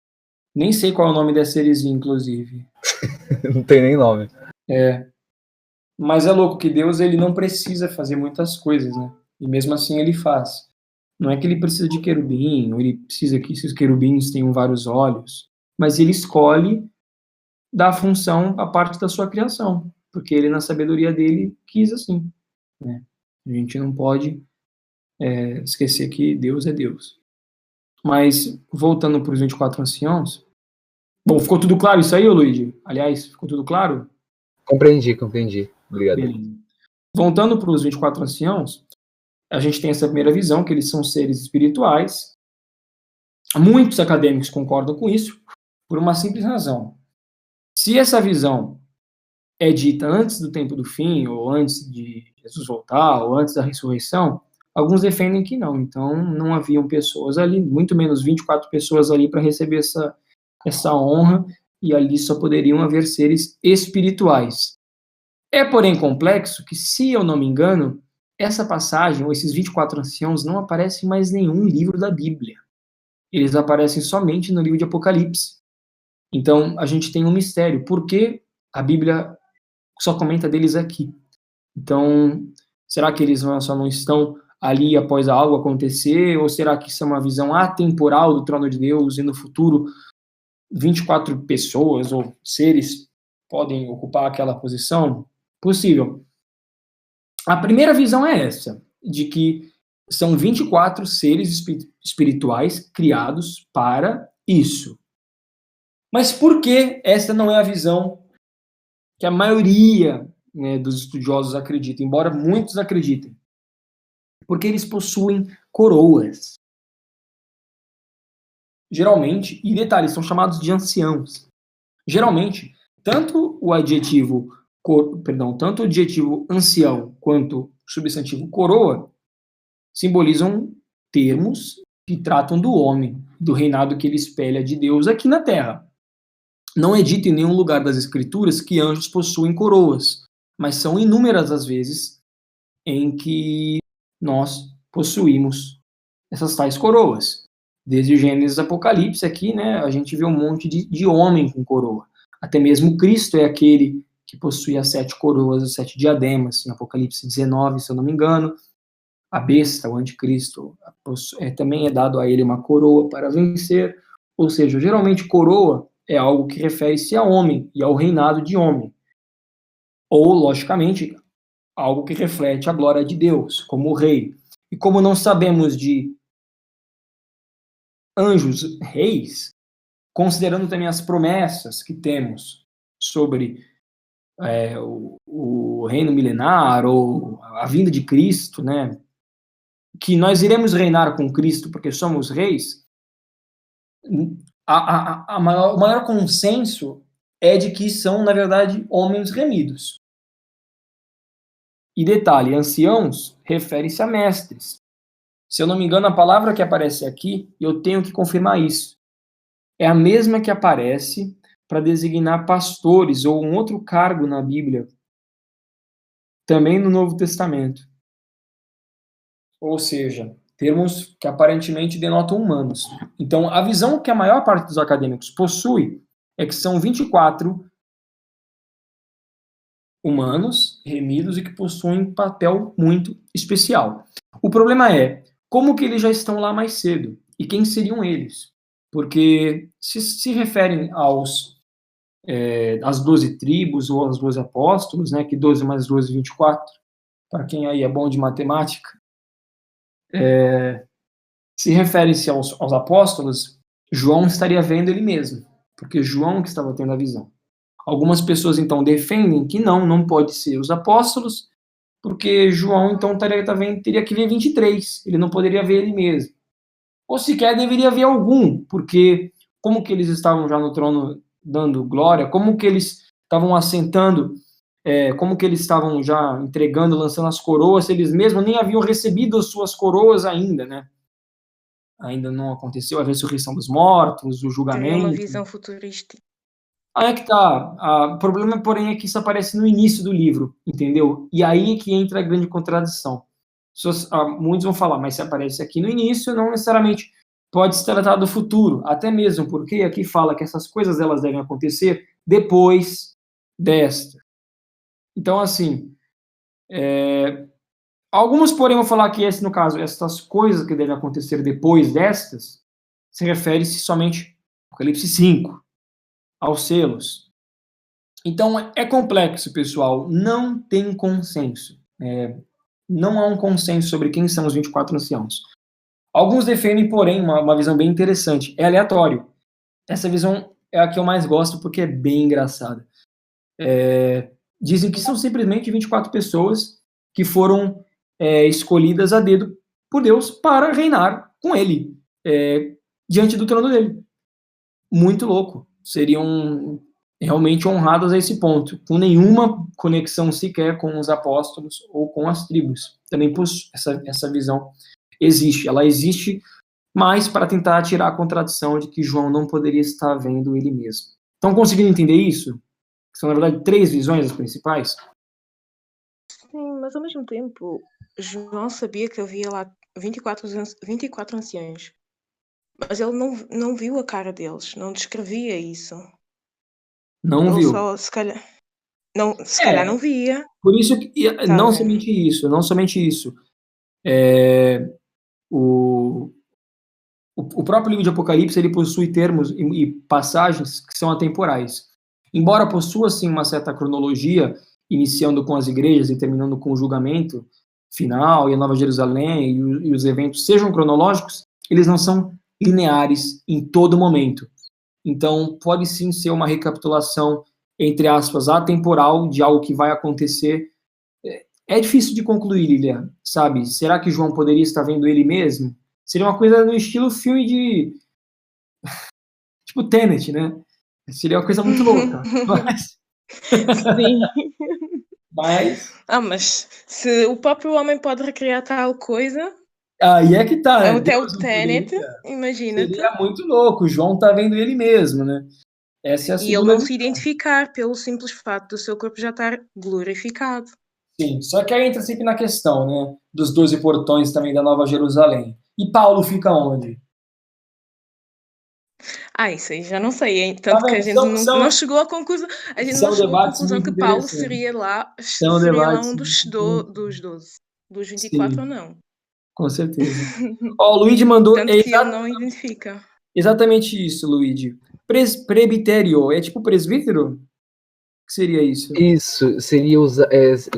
nem sei qual é o nome dessa heresia, inclusive. Não tem nem nome. Mas é louco que Deus, ele não precisa fazer muitas coisas, né? E mesmo assim ele faz. Não é que ele precisa de querubim, ou ele precisa que esses querubins tenham vários olhos, mas ele escolhe dar função à parte da sua criação, porque ele, na sabedoria dele, quis assim, né? A gente não pode esquecer que Deus é Deus. Mas, voltando para os 24 anciãos, bom, ficou tudo claro isso aí, Luigi? Aliás, ficou tudo claro? Compreendi. Obrigado. Beleza. Voltando para os 24 anciãos, a gente tem essa primeira visão, que eles são seres espirituais. Muitos acadêmicos concordam com isso, por uma simples razão. Se essa visão é dita antes do tempo do fim, ou antes de Jesus voltar, ou antes da ressurreição, alguns defendem que não. Então, não haviam pessoas ali, muito menos 24 pessoas ali para receber essa honra, e ali só poderiam haver seres espirituais. É, porém, complexo que, se eu não me engano, essa passagem, ou esses 24 anciãos, não aparecem em mais nenhum livro da Bíblia. Eles aparecem somente no livro de Apocalipse. Então, a gente tem um mistério. Por que a Bíblia só comenta deles aqui? Então, será que eles só não estão ali após algo acontecer? Ou será que isso é uma visão atemporal do trono de Deus e no futuro 24 pessoas ou seres podem ocupar aquela posição? Possível. A primeira visão é essa, de que são 24 seres espirituais criados para isso. Mas por que essa não é a visão que a maioria, né, dos estudiosos acredita, embora muitos acreditem? Porque eles possuem coroas. Geralmente, e detalhe, são chamados de anciãos. Geralmente, tanto o adjetivo ancião quanto o substantivo coroa simbolizam termos que tratam do homem, do reinado que ele espelha de Deus aqui na Terra. Não é dito em nenhum lugar das Escrituras que anjos possuem coroas, mas são inúmeras as vezes em que nós possuímos essas tais coroas. Desde Gênesis Apocalipse aqui, né, a gente vê um monte de homem com coroa. Até mesmo Cristo é aquele que possui as 7 coroas, os 7 diademas, em Apocalipse 19, se eu não me engano. A besta, o anticristo, também é dado a ele uma coroa para vencer. Ou seja, geralmente coroa é algo que refere-se a homem e ao reinado de homem. Ou, logicamente, algo que reflete a glória de Deus, como o rei. E como não sabemos de anjos reis, considerando também as promessas que temos sobre o reino milenar ou a vinda de Cristo, né, que nós iremos reinar com Cristo porque somos reis, o maior consenso é de que são, na verdade, homens remidos. E detalhe, anciãos refere-se a mestres. Se eu não me engano, a palavra que aparece aqui, eu tenho que confirmar isso, é a mesma que aparece para designar pastores ou um outro cargo na Bíblia, também no Novo Testamento. Ou seja, termos que aparentemente denotam humanos. Então, a visão que a maior parte dos acadêmicos possui é que são 24 humanos remidos e que possuem um papel muito especial. O problema é, como que eles já estão lá mais cedo? E quem seriam eles? Porque se referem às 12 tribos ou aos 12 apóstolos, né, que 12 mais 12, 24, para quem aí é bom de matemática, se referem-se aos apóstolos, João estaria vendo ele mesmo, porque João que estava tendo a visão. Algumas pessoas, então, defendem que não pode ser os apóstolos, porque João, então, teria que ver 23, ele não poderia ver ele mesmo. Ou sequer deveria ver algum, porque como que eles estavam já no trono dando glória, como que eles estavam assentando, como que eles estavam já entregando, lançando as coroas, eles mesmos nem haviam recebido as suas coroas ainda, né? Ainda não aconteceu a ressurreição dos mortos, o julgamento. Teria uma visão futurística. Aí é que tá. O problema, porém, é que isso aparece no início do livro, entendeu? E aí é que entra a grande contradição. Muitos vão falar, mas se aparece aqui no início, não necessariamente pode se tratar do futuro, até mesmo porque aqui fala que essas coisas elas devem acontecer depois desta. Então, assim, alguns, porém, vão falar que no caso, essas coisas que devem acontecer depois destas, se refere-se somente ao Apocalipse 5, aos selos. Então, é complexo, pessoal. Não tem consenso. Não há um consenso sobre quem são os 24 anciãos. Alguns defendem, porém, uma visão bem interessante. É aleatório. Essa visão é a que eu mais gosto porque é bem engraçada. Dizem que são simplesmente 24 pessoas que foram escolhidas a dedo por Deus para reinar com ele, diante do trono dele. Muito louco. Seriam realmente honradas a esse ponto, com nenhuma conexão sequer com os apóstolos ou com as tribos. Também essa visão existe. Ela existe mais para tentar tirar a contradição de que João não poderia estar vendo ele mesmo. Estão conseguindo entender isso? São, na verdade, 3 visões as principais? Sim, mas ao mesmo tempo, João sabia que havia lá 24 anciãos. Mas ele não viu a cara deles, não descrevia isso. Não Ele viu. só, se calhar não via. Por isso que, não somente isso. O próprio livro de Apocalipse, ele possui termos e passagens que são atemporais. Embora possua, sim, uma certa cronologia, iniciando com as igrejas e terminando com o julgamento final e a Nova Jerusalém e os eventos sejam cronológicos, eles não são lineares em todo momento. Então, pode sim ser uma recapitulação, entre aspas, atemporal de algo que vai acontecer. É difícil de concluir, Lilian, sabe? Será que João poderia estar vendo ele mesmo? Seria uma coisa no estilo filme de... tipo Tenet, né? Seria uma coisa muito louca. Sim. Mas se o próprio homem pode recriar tal coisa... Aí é que tá, né? Até o Tenet, imagina-te. Seria muito louco, o João tá vendo ele mesmo, né? Essa é a E ele segunda não visão. se identificar pelo simples fato do seu corpo já estar glorificado. Sim, só que aí entra sempre na questão, né? Dos 12 portões também da Nova Jerusalém. E Paulo fica onde? Isso aí já não sei, hein? Tanto que a gente não chegou à conclusão. A gente não chegou à conclusão que Paulo seria lá um dos 12. Dos 24 ou não. Com certeza. Ó, o Luigi mandou... Tanto que ele não identifica. Exatamente isso, Luigi. Presbitério, é tipo presbítero? O que seria isso? Isso, seria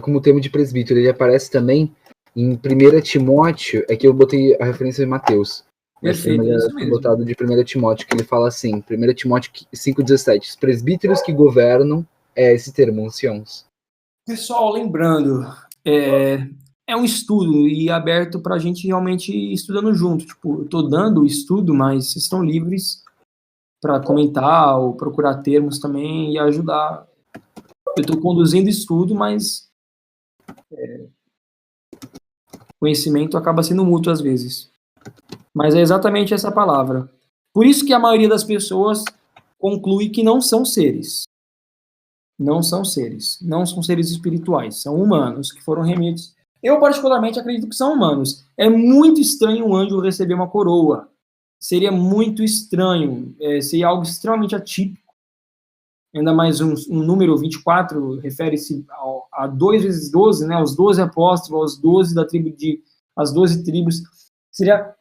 como termo de presbítero. Ele aparece também em 1 Timóteo, é que eu botei a referência em Mateus. Perfeito, é isso mesmo. Botado de 1 Timóteo, que ele fala assim, 1 Timóteo 5,17, os presbíteros que governam, esse termo, anciãos. Pessoal, lembrando, é um estudo e aberto para a gente realmente ir estudando junto. Tipo, eu estou dando o estudo, mas vocês estão livres para comentar ou procurar termos também e ajudar. Eu estou conduzindo estudo, mas conhecimento acaba sendo mútuo às vezes. Mas é exatamente essa palavra. Por isso que a maioria das pessoas conclui que não são seres. Não são seres. Não são seres espirituais. São humanos que foram remidos. Eu, particularmente, acredito que são humanos. É muito estranho um anjo receber uma coroa. Seria muito estranho. Seria algo extremamente atípico. Ainda mais um número 24 refere-se a 2 vezes 12, né? Os 12 apóstolos, aos 12 da tribo as 12 tribos. Seria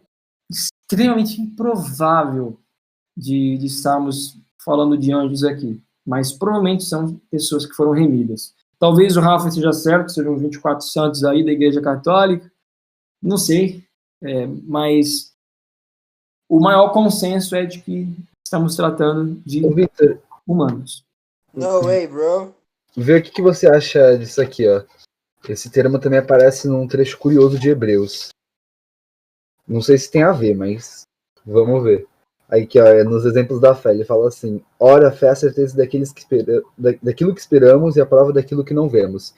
extremamente improvável de estarmos falando de anjos aqui. Mas provavelmente são pessoas que foram remidas. Talvez o Rafa esteja certo, sejam 24 santos aí da Igreja Católica. Não sei. Mas o maior consenso é de que estamos tratando de humanos. No way, bro. Vê o que você acha disso aqui, ó. Esse termo também aparece num trecho curioso de Hebreus. Não sei se tem a ver, mas vamos ver. Aí que nos exemplos da fé, ele fala assim: ora, a fé é a certeza daquilo que esperamos e a prova daquilo que não vemos.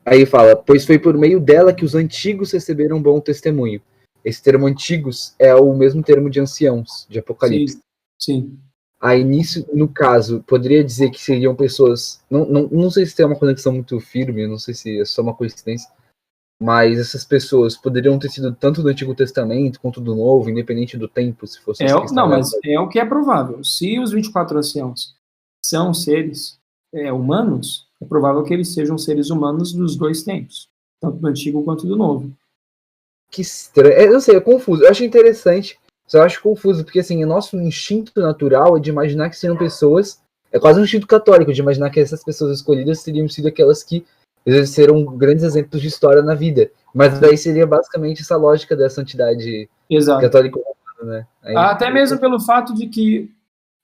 Aí fala: pois foi por meio dela que os antigos receberam um bom testemunho. Esse termo antigos é o mesmo termo de anciãos, de Apocalipse. Sim. Aí, nisso, no caso, poderia dizer que seriam pessoas... Não sei se tem uma conexão muito firme, não sei se é só uma coincidência, mas essas pessoas poderiam ter sido tanto do Antigo Testamento quanto do Novo, independente do tempo, se fosse essa questão. Não, mas é o que é provável. Se os 24 anciãos são seres humanos, é provável que eles sejam seres humanos dos dois tempos, tanto do Antigo quanto do Novo. Que estranho. Eu não sei, é confuso. Eu acho interessante, só eu acho confuso, porque assim, o nosso instinto natural é de imaginar que seriam pessoas, é quase um instinto católico, de imaginar que essas pessoas escolhidas teriam sido aquelas que exerceram grandes exemplos de história na vida. Mas daí seria basicamente essa lógica da santidade católico-romana, né? Até mesmo pelo fato de que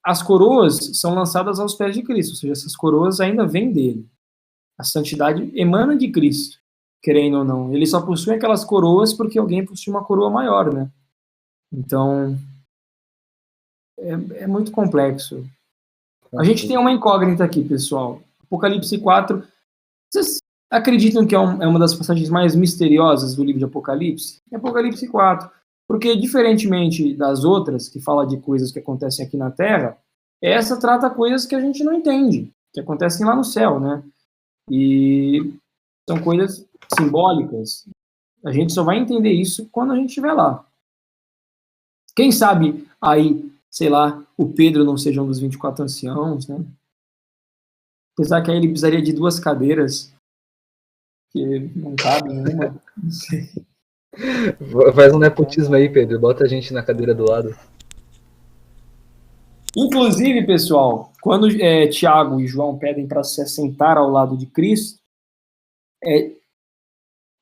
as coroas são lançadas aos pés de Cristo, ou seja, essas coroas ainda vêm dele. A santidade emana de Cristo, querendo ou não. Ele só possui aquelas coroas porque alguém possui uma coroa maior, né? Então, é muito complexo. A gente tem uma incógnita aqui, pessoal. Apocalipse 4, vocês acreditam que é uma das passagens mais misteriosas do livro de Apocalipse? É Apocalipse 4. Porque, diferentemente das outras, que fala de coisas que acontecem aqui na Terra, essa trata coisas que a gente não entende, que acontecem lá no céu, né? E são coisas simbólicas. A gente só vai entender isso quando a gente estiver lá. Quem sabe aí, sei lá, o Pedro não seja um dos 24 anciãos, né? Apesar que aí ele precisaria de 2 cadeiras, que não cabe nenhuma. Não sei. Faz um nepotismo aí, Pedro. Bota a gente na cadeira do lado. Inclusive, pessoal, quando Tiago e João pedem para se assentar ao lado de Cristo, é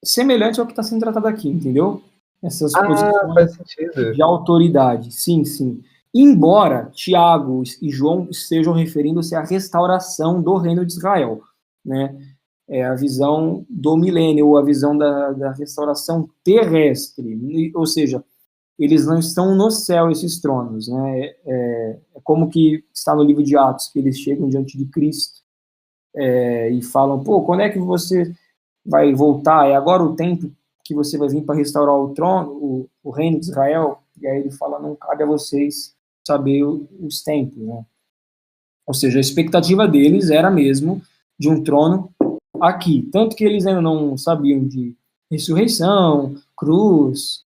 semelhante ao que está sendo tratado aqui, entendeu? Essas posições de autoridade. Sim, sim. Embora Tiago e João estejam referindo-se à restauração do reino de Israel, né? É a visão do milênio, ou a visão da restauração terrestre, ou seja, eles não estão no céu, esses tronos, né? É como que está no livro de Atos, que eles chegam diante de Cristo e falam, quando é que você vai voltar? É agora o tempo que você vai vir para restaurar o trono, o reino de Israel? E aí ele fala, não cabe a vocês saber os tempos, né? Ou seja, a expectativa deles era mesmo de um trono aqui. Tanto que eles ainda não sabiam de ressurreição, cruz,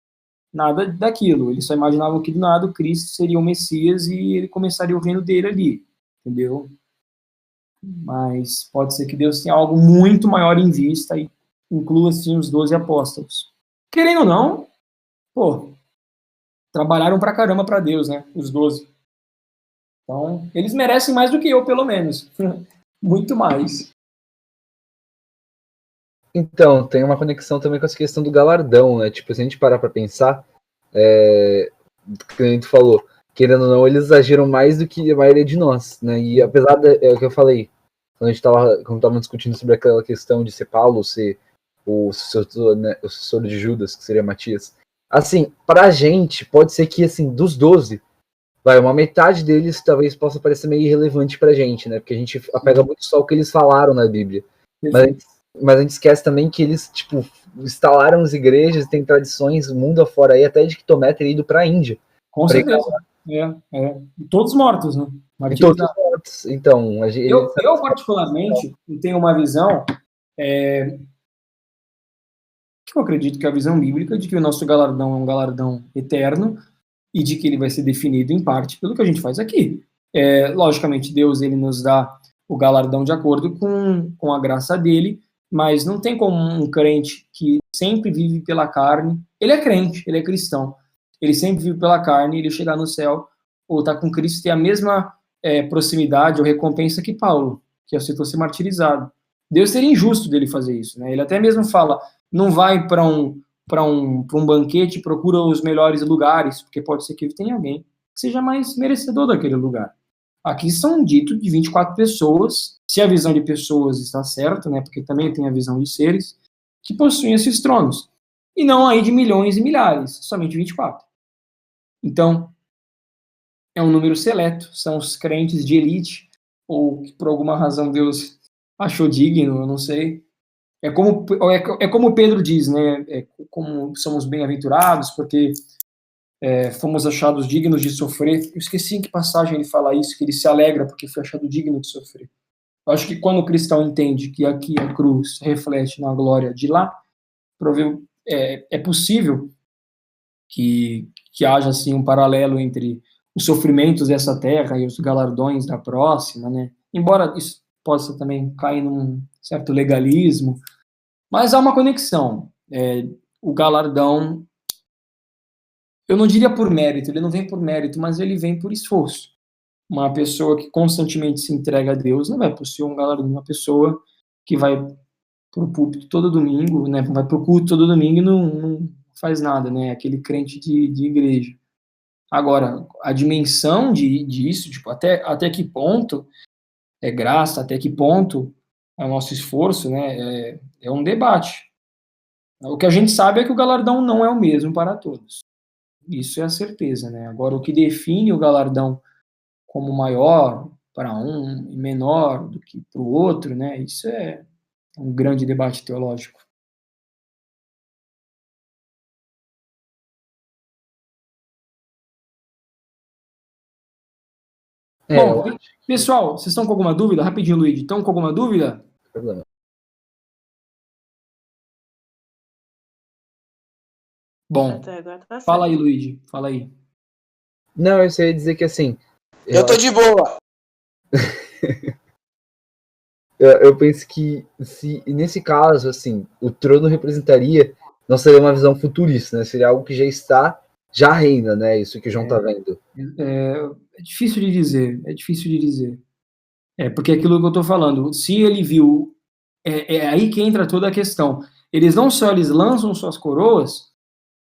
nada daquilo. Eles só imaginavam que do nada o Cristo seria o Messias e ele começaria o reino dele ali, entendeu? Mas pode ser que Deus tenha algo muito maior em vista e inclua, assim, os 12 apóstolos. Querendo ou não, trabalharam pra caramba pra Deus, né? Os 12. Então, eles merecem mais do que eu, pelo menos. Muito mais. Então, tem uma conexão também com essa questão do galardão, né? Tipo, se a gente parar pra pensar, que a gente falou, querendo ou não, eles exageram mais do que a maioria de nós, né? E apesar o que eu falei, quando estava discutindo sobre aquela questão de ser Paulo, ser o sucessor de Judas, que seria Matias, assim, pra gente, pode ser que, assim, dos 12, uma metade deles talvez possa parecer meio irrelevante pra gente, né? Porque a gente apega muito só ao que eles falaram na Bíblia. Mas a gente esquece também que eles, tipo, instalaram as igrejas, tem tradições mundo afora aí, até de que Tomé ter ido pra Índia. Com certeza. E todos mortos, né? E todos mortos. Então, eu particularmente tenho uma visão que eu acredito que é a visão bíblica de que o nosso galardão é um galardão eterno e de que ele vai ser definido em parte pelo que a gente faz aqui. Logicamente, Deus ele nos dá o galardão de acordo com a graça dele, mas não tem como um crente que sempre vive pela carne, ele é crente, ele é cristão, ele sempre vive pela carne, ele chegar no céu ou estar com Cristo ter a mesma proximidade ou recompensa que Paulo, que aceitou ser martirizado. Deus seria injusto dele fazer isso, né? Ele até mesmo fala, não vai para um banquete, procura os melhores lugares, porque pode ser que tenha alguém que seja mais merecedor daquele lugar. Aqui são ditos de 24 pessoas, se a visão de pessoas está certa, né, porque também tem a visão de seres, que possuem esses tronos. E não aí de milhões e milhares, somente 24. Então, é um número seleto, são os crentes de elite, ou que por alguma razão Deus achou digno, eu não sei. É como Pedro diz, né, como somos bem-aventurados, porque fomos achados dignos de sofrer. Eu esqueci em que passagem ele fala isso, que ele se alegra porque foi achado digno de sofrer. Eu acho que quando o cristão entende que aqui a cruz reflete na glória de lá, é possível que haja assim um paralelo entre os sofrimentos dessa terra e os galardões da próxima, né? Embora isso possa também cair num certo legalismo, mas há uma conexão. O galardão, eu não diria por mérito, ele não vem por mérito, mas ele vem por esforço. Uma pessoa que constantemente se entrega a Deus não vai possuir um galardão. Uma pessoa que vai para o púlpito todo domingo, né, vai para o culto todo domingo e não faz nada, né? Aquele crente de igreja. Agora, a dimensão disso, tipo, até que ponto é graça, até que ponto é o nosso esforço, né? É um debate. O que a gente sabe é que o galardão não é o mesmo para todos. Isso é a certeza, né? Agora, o que define o galardão como maior para um e menor do que para o outro, né? Isso é um grande debate teológico. Bom, pessoal, vocês estão com alguma dúvida? Rapidinho, Luigi. Estão com alguma dúvida? Problema. Bom, Até agora tá fala certo. aí, Luigi. Fala aí. Não, eu só ia dizer que assim. Eu tô de boa. Eu penso que se nesse caso, assim, o trono representaria, não seria uma visão futurista, né? Seria algo que já reina, né? Isso que o João tá vendo. É difícil de dizer, porque é aquilo que eu tô falando, se ele viu, é aí que entra toda a questão. Eles não só eles lançam suas coroas,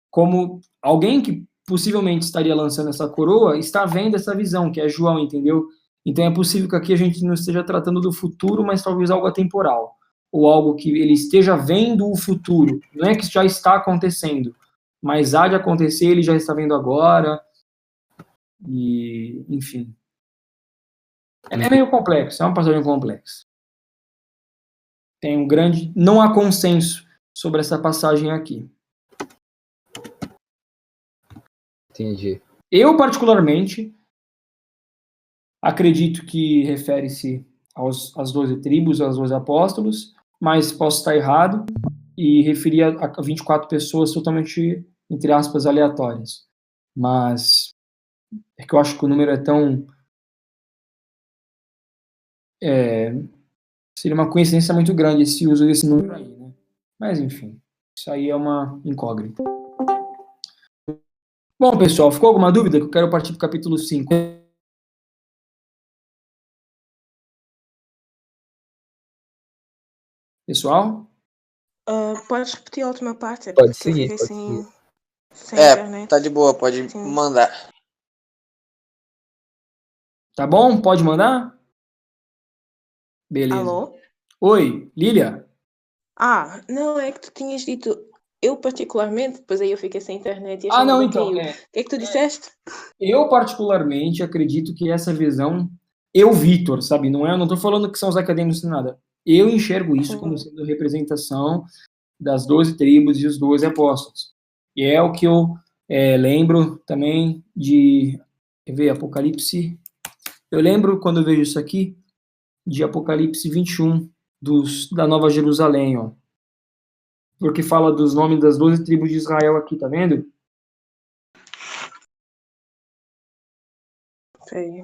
como alguém que possivelmente estaria lançando essa coroa está vendo essa visão, que é João, entendeu? Então é possível que aqui a gente não esteja tratando do futuro, mas talvez algo atemporal, ou algo que ele esteja vendo o futuro. Não é que já está acontecendo, mas há de acontecer, ele já está vendo agora, e enfim. É meio complexo, é uma passagem complexa. Não há consenso sobre essa passagem aqui. Entendi. Eu, particularmente, acredito que refere-se às 12 tribos, aos 12 apóstolos, mas posso estar errado e referir a 24 pessoas totalmente, entre aspas, aleatórias. Mas é que eu acho que o número é tão... seria uma coincidência muito grande esse uso desse número aí, né? Mas, enfim, isso aí é uma incógnita. Bom, pessoal, ficou alguma dúvida? Que eu quero partir para o capítulo 5. Pessoal? Podes repetir a última parte? Pode Porque eu seguir, fiquei pode sem internet. Tá de boa, pode Sim. mandar. Tá bom? Pode mandar? Beleza. Alô? Oi, Lília? Não, é que tu tinhas dito eu particularmente, depois aí eu fiquei sem internet e a Ah, não, chamada então. caiu. O que é que tu disseste? Eu, particularmente, acredito que essa visão, eu, Vitor, sabe, não tô falando que são os acadêmicos nem nada. Eu enxergo isso como sendo representação das 12 tribos e os 12 apóstolos. E é o que eu lembro também de, quer ver, Apocalipse. Eu lembro, quando eu vejo isso aqui, de Apocalipse 21, da Nova Jerusalém, ó. Porque fala dos nomes das 12 tribos de Israel aqui, tá vendo? Sei.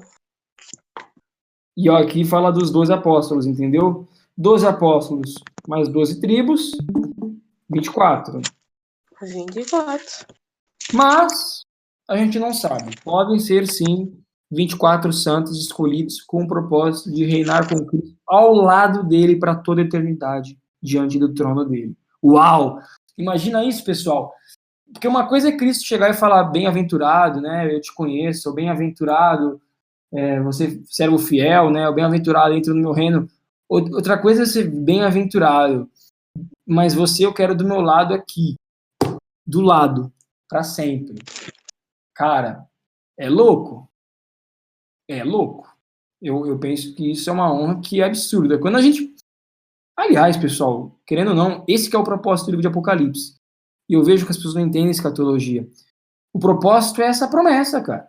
E ó, aqui fala dos 12 apóstolos, entendeu? 12 apóstolos mais 12 tribos, 24. 24. Mas a gente não sabe. Podem ser, sim, 24 santos escolhidos com o propósito de reinar com Cristo ao lado dele para toda a eternidade, diante do trono dele. Uau! Imagina isso, pessoal. Porque uma coisa é Cristo chegar e falar bem-aventurado, né? Eu te conheço, ou bem-aventurado, você servo fiel, né? O bem-aventurado entra no meu reino. Outra coisa é ser bem-aventurado, mas eu quero do meu lado aqui, do lado, para sempre. Cara, é louco? É louco. Eu penso que isso é uma honra que é absurda. Quando a gente... Aliás, pessoal, querendo ou não, esse que é o propósito do livro de Apocalipse. E eu vejo que as pessoas não entendem escatologia. O propósito é essa promessa, cara.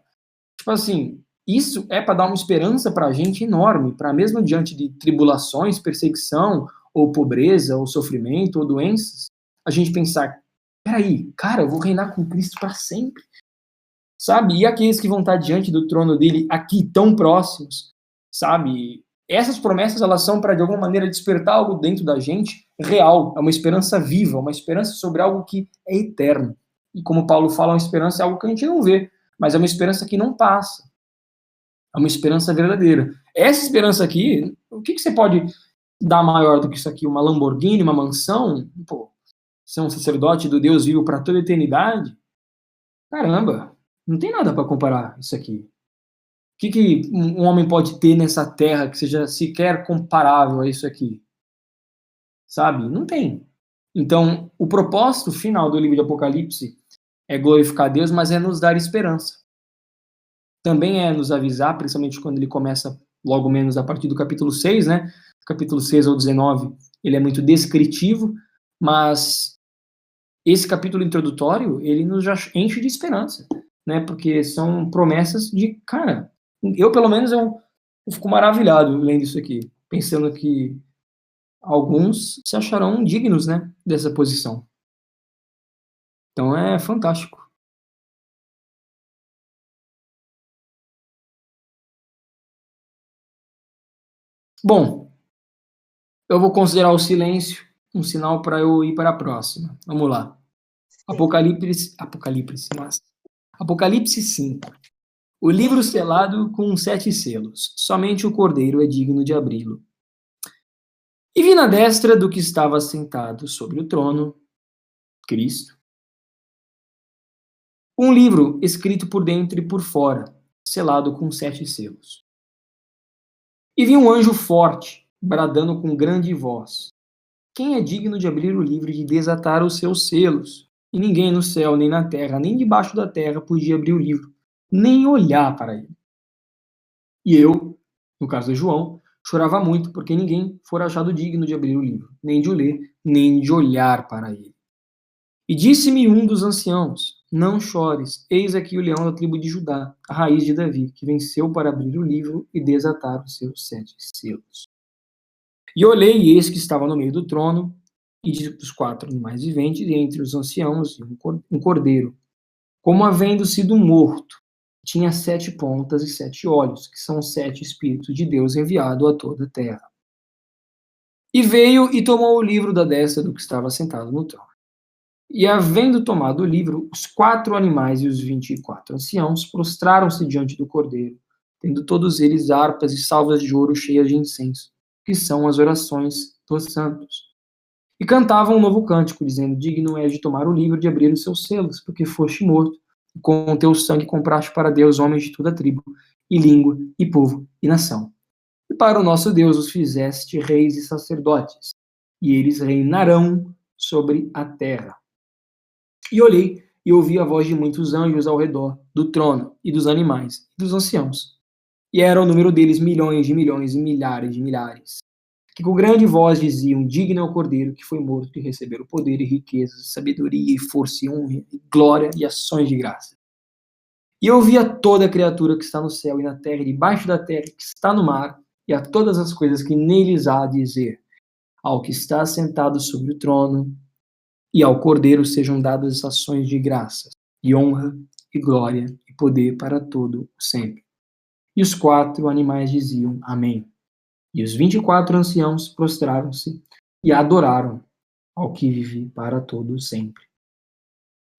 Tipo assim, isso é para dar uma esperança para a gente enorme, para mesmo diante de tribulações, perseguição, ou pobreza, ou sofrimento, ou doenças, a gente pensar, peraí, cara, eu vou reinar com Cristo para sempre. Sabe? E aqueles que vão estar diante do trono dele aqui, tão próximos, sabe? Essas promessas, elas são para, de alguma maneira, despertar algo dentro da gente real. É uma esperança viva, uma esperança sobre algo que é eterno. E como Paulo fala, uma esperança é algo que a gente não vê, mas é uma esperança que não passa. É uma esperança verdadeira. Essa esperança aqui, o que você pode dar maior do que isso aqui? Uma Lamborghini, uma mansão? Pô, ser um sacerdote do Deus vivo para toda a eternidade? Caramba, não tem nada para comparar isso aqui. O que um homem pode ter nessa terra que seja sequer comparável a isso aqui? Sabe? Não tem. Então, o propósito final do livro de Apocalipse é glorificar Deus, mas é nos dar esperança. Também é nos avisar, principalmente quando ele começa logo menos a partir do capítulo 6, né? Capítulo 6 ao 19, ele é muito descritivo, mas esse capítulo introdutório, ele nos já enche de esperança, né? Porque são promessas de, cara, eu pelo menos eu fico maravilhado lendo isso aqui, pensando que alguns se acharão dignos, né, dessa posição. Então é fantástico. Bom, eu vou considerar o silêncio um sinal para eu ir para a próxima. Vamos lá. Apocalipse 5. O livro selado com 7 selos. Somente o Cordeiro é digno de abri-lo. E vi na destra do que estava sentado sobre o trono, Cristo, um livro escrito por dentro e por fora, selado com 7 selos. E vi um anjo forte, bradando com grande voz: quem é digno de abrir o livro e de desatar os seus selos? E ninguém no céu, nem na terra, nem debaixo da terra podia abrir o livro, nem olhar para ele. E eu, no caso de João, chorava muito, porque ninguém fora achado digno de abrir o livro, nem de o ler, nem de olhar para ele. E disse-me um dos anciãos: não chores, eis aqui o leão da tribo de Judá, a raiz de Davi, que venceu para abrir o livro e desatar os seus 7 selos. E olhei, e eis que estava no meio do trono, e dos 4 animais viventes, e entre os anciãos, um cordeiro, como havendo sido morto. Tinha 7 pontas e 7 olhos, que são 7 Espíritos de Deus enviado a toda a terra. E veio e tomou o livro da destra do que estava sentado no trono. E havendo tomado o livro, os 4 animais e os 24 anciãos prostraram-se diante do cordeiro, tendo todos eles harpas e salvas de ouro cheias de incenso, que são as orações dos santos. E cantavam um novo cântico, dizendo: digno és de tomar o livro e de abrir os seus selos, porque foste morto, e com o teu sangue compraste para Deus homens de toda tribo, e língua, e povo, e nação. E para o nosso Deus os fizeste reis e sacerdotes, e eles reinarão sobre a terra. E olhei, e ouvi a voz de muitos anjos ao redor do trono, e dos animais, e dos anciãos. E era o número deles milhões de milhões e milhares de milhares, que com grande voz diziam: digno é o Cordeiro que foi morto de receber o poder e riquezas, sabedoria e força e honra, e glória e ações de graça. E eu vi a toda criatura que está no céu e na terra, e debaixo da terra, que está no mar, e a todas as coisas que neles há a dizer: ao que está sentado sobre o trono, e ao Cordeiro sejam dadas ações de graça, e honra, e glória, e poder para todo o sempre. E os 4 animais diziam: amém. E os 24 anciãos prostraram-se e adoraram ao que vive para todo o sempre.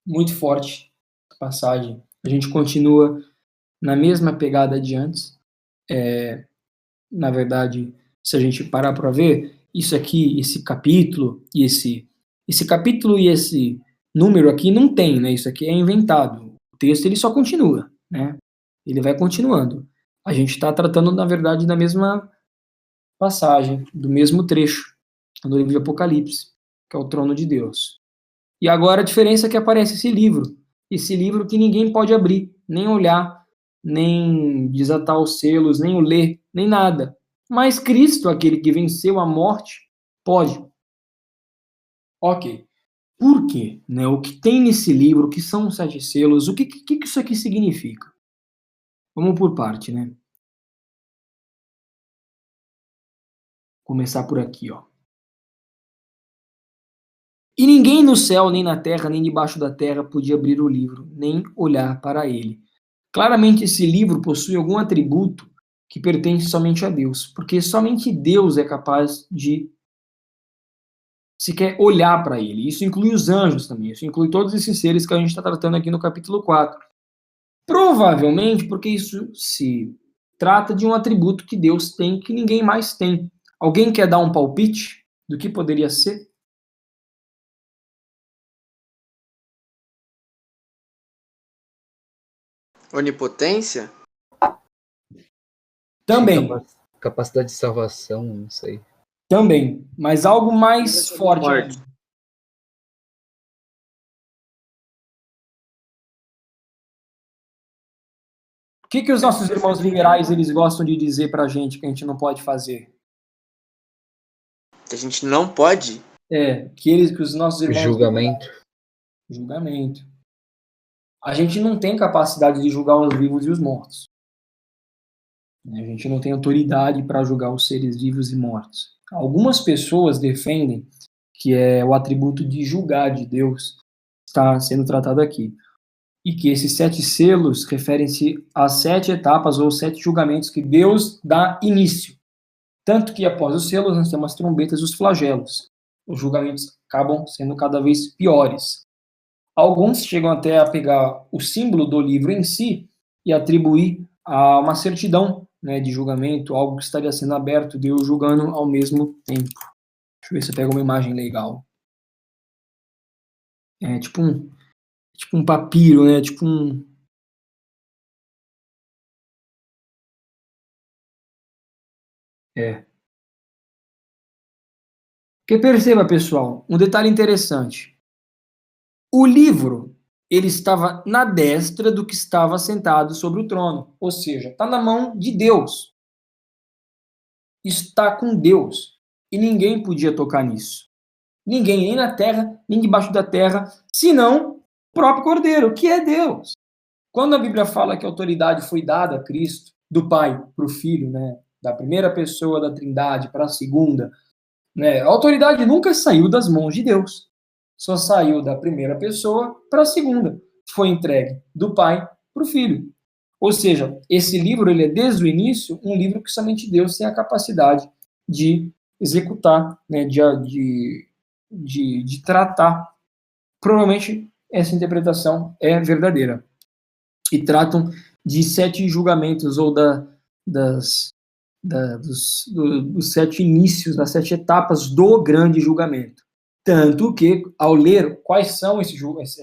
Muito forte a passagem. A gente continua na mesma pegada de antes. Na verdade, se a gente parar para ver, isso aqui, esse capítulo e esse número aqui não tem, né? Isso aqui é inventado. O texto ele só continua, né? Ele vai continuando. A gente está tratando, na verdade, da mesma passagem, do mesmo trecho do livro de Apocalipse, que é o trono de Deus. E agora a diferença é que aparece esse livro que ninguém pode abrir, nem olhar, nem desatar os selos, nem o ler, nem nada. Mas Cristo, aquele que venceu a morte, pode. Ok. Por quê? Né? O que tem nesse livro, o que são os 7 selos, o que isso aqui significa? Vamos por parte, né? Começar por aqui, ó. E ninguém no céu, nem na terra, nem debaixo da terra podia abrir o livro, nem olhar para ele. Claramente esse livro possui algum atributo que pertence somente a Deus, porque somente Deus é capaz de sequer olhar para ele. Isso inclui os anjos também, isso inclui todos esses seres que a gente está tratando aqui no capítulo 4. Provavelmente porque isso se trata de um atributo que Deus tem que ninguém mais tem. Alguém quer dar um palpite do que poderia ser? Onipotência? Também, Capacidade de salvação, não sei. também, mas algo mais forte Morte. ainda. O que os nossos irmãos liberais eles gostam de dizer pra gente que a gente não pode fazer? Que a gente não pode? Que os nossos irmãos... Julgamento. Julgamento. A gente não tem capacidade de julgar os vivos e os mortos. A gente não tem autoridade para julgar os seres vivos e mortos. Algumas pessoas defendem que é o atributo de julgar de Deus está sendo tratado aqui. E que esses 7 selos referem-se às 7 etapas ou 7 julgamentos que Deus dá início. Tanto que após os selos nós temos as trombetas e os flagelos. Os julgamentos acabam sendo cada vez piores. Alguns chegam até a pegar o símbolo do livro em si e atribuir a uma certidão, né, de julgamento, algo que estaria sendo aberto, Deus julgando ao mesmo tempo. Deixa eu ver se eu pego uma imagem legal. É tipo um papiro, né? Tipo um... Porque perceba, pessoal, um detalhe interessante. O livro, ele estava na destra do que estava sentado sobre o trono. Ou seja, está na mão de Deus. Está com Deus. E ninguém podia tocar nisso. Ninguém, nem na terra, nem debaixo da terra, senão o próprio Cordeiro, que é Deus. Quando a Bíblia fala que a autoridade foi dada a Cristo, do Pai para o Filho, né, da primeira pessoa da Trindade para a segunda, né, a autoridade nunca saiu das mãos de Deus. Só saiu da primeira pessoa para a segunda. Foi entregue do Pai para o Filho. Ou seja, esse livro, ele é desde o início um livro que somente Deus tem a capacidade de executar, né, de tratar. Provavelmente essa interpretação é verdadeira. E tratam de 7 julgamentos ou dos 7 inícios, das 7 etapas do grande julgamento. Tanto que, ao ler quais são esses julgamentos,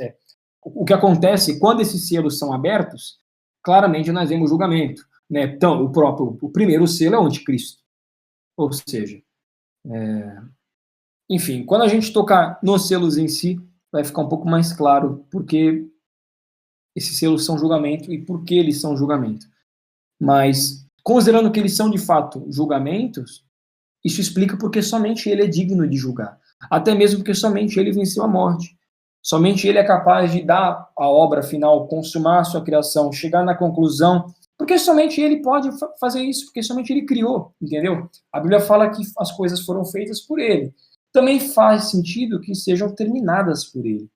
o que acontece quando esses selos são abertos, claramente nós vemos julgamento. Né? Então, o primeiro selo é o anticristo. Ou seja, enfim, quando a gente tocar nos selos em si, vai ficar um pouco mais claro porque esses selos são julgamento e por que eles são julgamento. Mas, considerando que eles são de fato julgamentos, isso explica porque somente ele é digno de julgar. Até mesmo porque somente ele venceu a morte. Somente ele é capaz de dar a obra final, consumar a sua criação, chegar na conclusão, porque somente ele pode fazer isso, porque somente ele criou, entendeu? A Bíblia fala que as coisas foram feitas por ele. Também faz sentido que sejam terminadas por ele.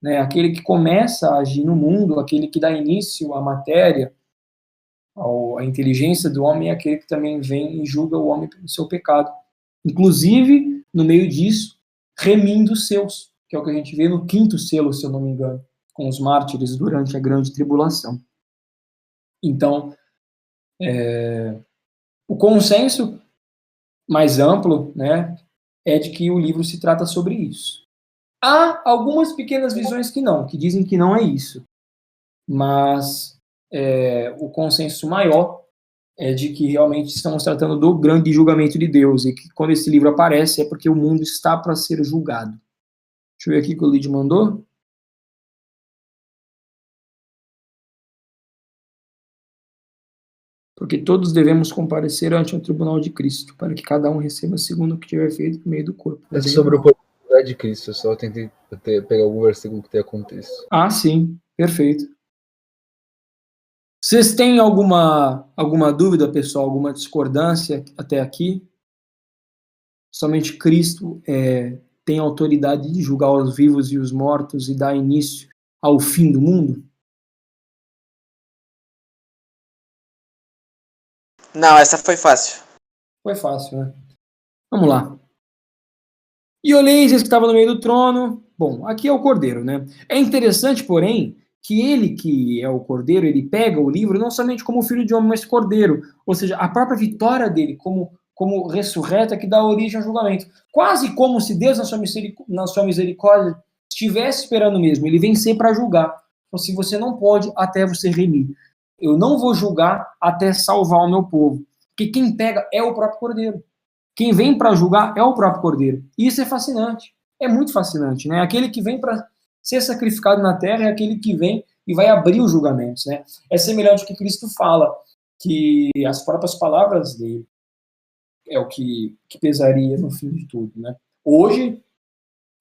Né? Aquele que começa a agir no mundo, aquele que dá início à matéria, a inteligência do homem, é aquele que também vem e julga o homem pelo seu pecado. Inclusive, no meio disso, remindo os seus, que é o que a gente vê no 5º selo, se eu não me engano, com os mártires durante a grande tribulação. Então, o consenso mais amplo, né, é de que o livro se trata sobre isso. Há algumas pequenas visões que dizem que não é isso. Mas o consenso maior é de que realmente estamos tratando do grande julgamento de Deus, e que quando esse livro aparece é porque o mundo está para ser julgado. Deixa eu ver aqui o que o Lid mandou. Porque todos devemos comparecer ante o tribunal de Cristo, para que cada um receba segundo o que tiver feito por meio do corpo. É sobre o poder é de Cristo, eu só tentei pegar algum versículo que tenha contexto. Ah, sim, perfeito. Vocês têm alguma dúvida, pessoal? Alguma discordância até aqui? Somente Cristo tem autoridade de julgar os vivos e os mortos e dar início ao fim do mundo? Não, essa foi fácil. Foi fácil, né? Vamos lá. E olheis esse que estava no meio do trono. Bom, aqui é o Cordeiro, né? É interessante, porém, que ele que é o Cordeiro, ele pega o livro não somente como filho de homem, mas Cordeiro. Ou seja, a própria vitória dele como ressurreto é que dá origem ao julgamento. Quase como se Deus, na sua misericórdia, estivesse esperando mesmo. Ele vem sempre para julgar. Então, se você não pode, até você remir. Eu não vou julgar até salvar o meu povo. Porque quem pega é o próprio Cordeiro. Quem vem para julgar é o próprio Cordeiro. E isso é fascinante. É muito fascinante, né? Aquele que vem para ser sacrificado na terra é aquele que vem e vai abrir os julgamentos, né? É semelhante ao que Cristo fala, que as próprias palavras dele é o que pesaria no fim de tudo, né? Hoje,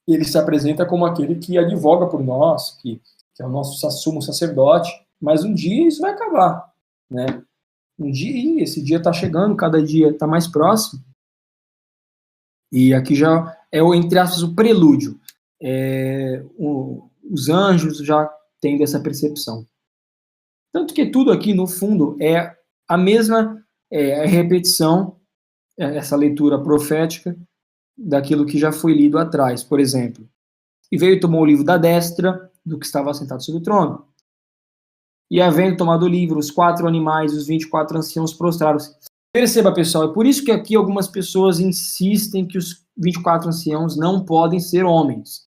ele se apresenta como aquele que advoga por nós, que é o nosso sumo sacerdote, mas um dia isso vai acabar, né? Um dia, esse dia está chegando, cada dia está mais próximo, e aqui já é, entre aspas, o prelúdio. Os anjos já têm essa percepção. Tanto que tudo aqui, no fundo, é a mesma repetição, essa leitura profética, daquilo que já foi lido atrás. Por exemplo, e veio e tomou o livro da destra do que estava sentado sobre o trono. E havendo tomado o livro, os 4 animais e os 24 anciãos prostraram-se. Perceba, pessoal, é por isso que aqui algumas pessoas insistem que os 24 anciãos não podem ser homens.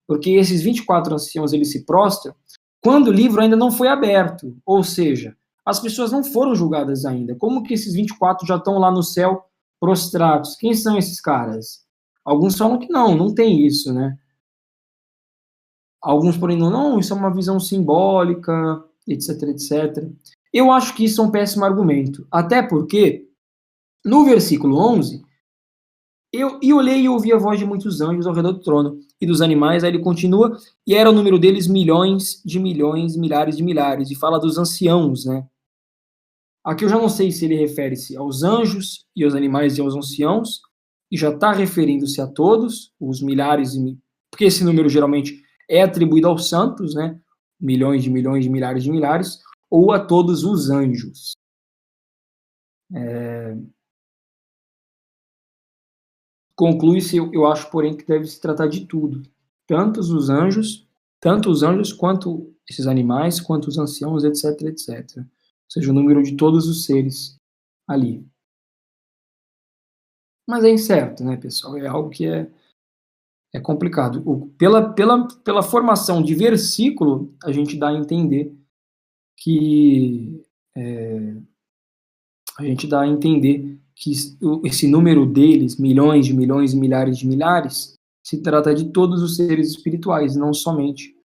Porque esses 24 anciãos, eles se prostram quando o livro ainda não foi aberto. Ou seja, as pessoas não foram julgadas ainda. Como que esses 24 já estão lá no céu prostrados? Quem são esses caras? Alguns falam que não tem isso, né? Alguns, porém, não, isso é uma visão simbólica, etc, etc. Eu acho que isso é um péssimo argumento. Até porque, no versículo 11, eu olhei e ouvi a voz de muitos anjos ao redor do trono e dos animais. Aí ele continua, e era o número deles milhões, milhares de milhares, e fala dos anciãos, né? Aqui eu já não sei se ele refere-se aos anjos e aos animais e aos anciãos, e já está referindo-se a todos, os milhares, porque esse número geralmente é atribuído aos santos, né? Milhões, milhares de milhares, ou a todos os anjos. Conclui-se, eu acho, porém, que deve se tratar de tudo. Tanto os anjos quanto esses animais, quanto os anciãos, etc, etc. Ou seja, o número de todos os seres ali. Mas é incerto, né, pessoal? É algo que é complicado. Pela formação de versículo, a gente dá a entender que esse número deles, milhões, milhares de milhares, se trata de todos os seres espirituais, não somente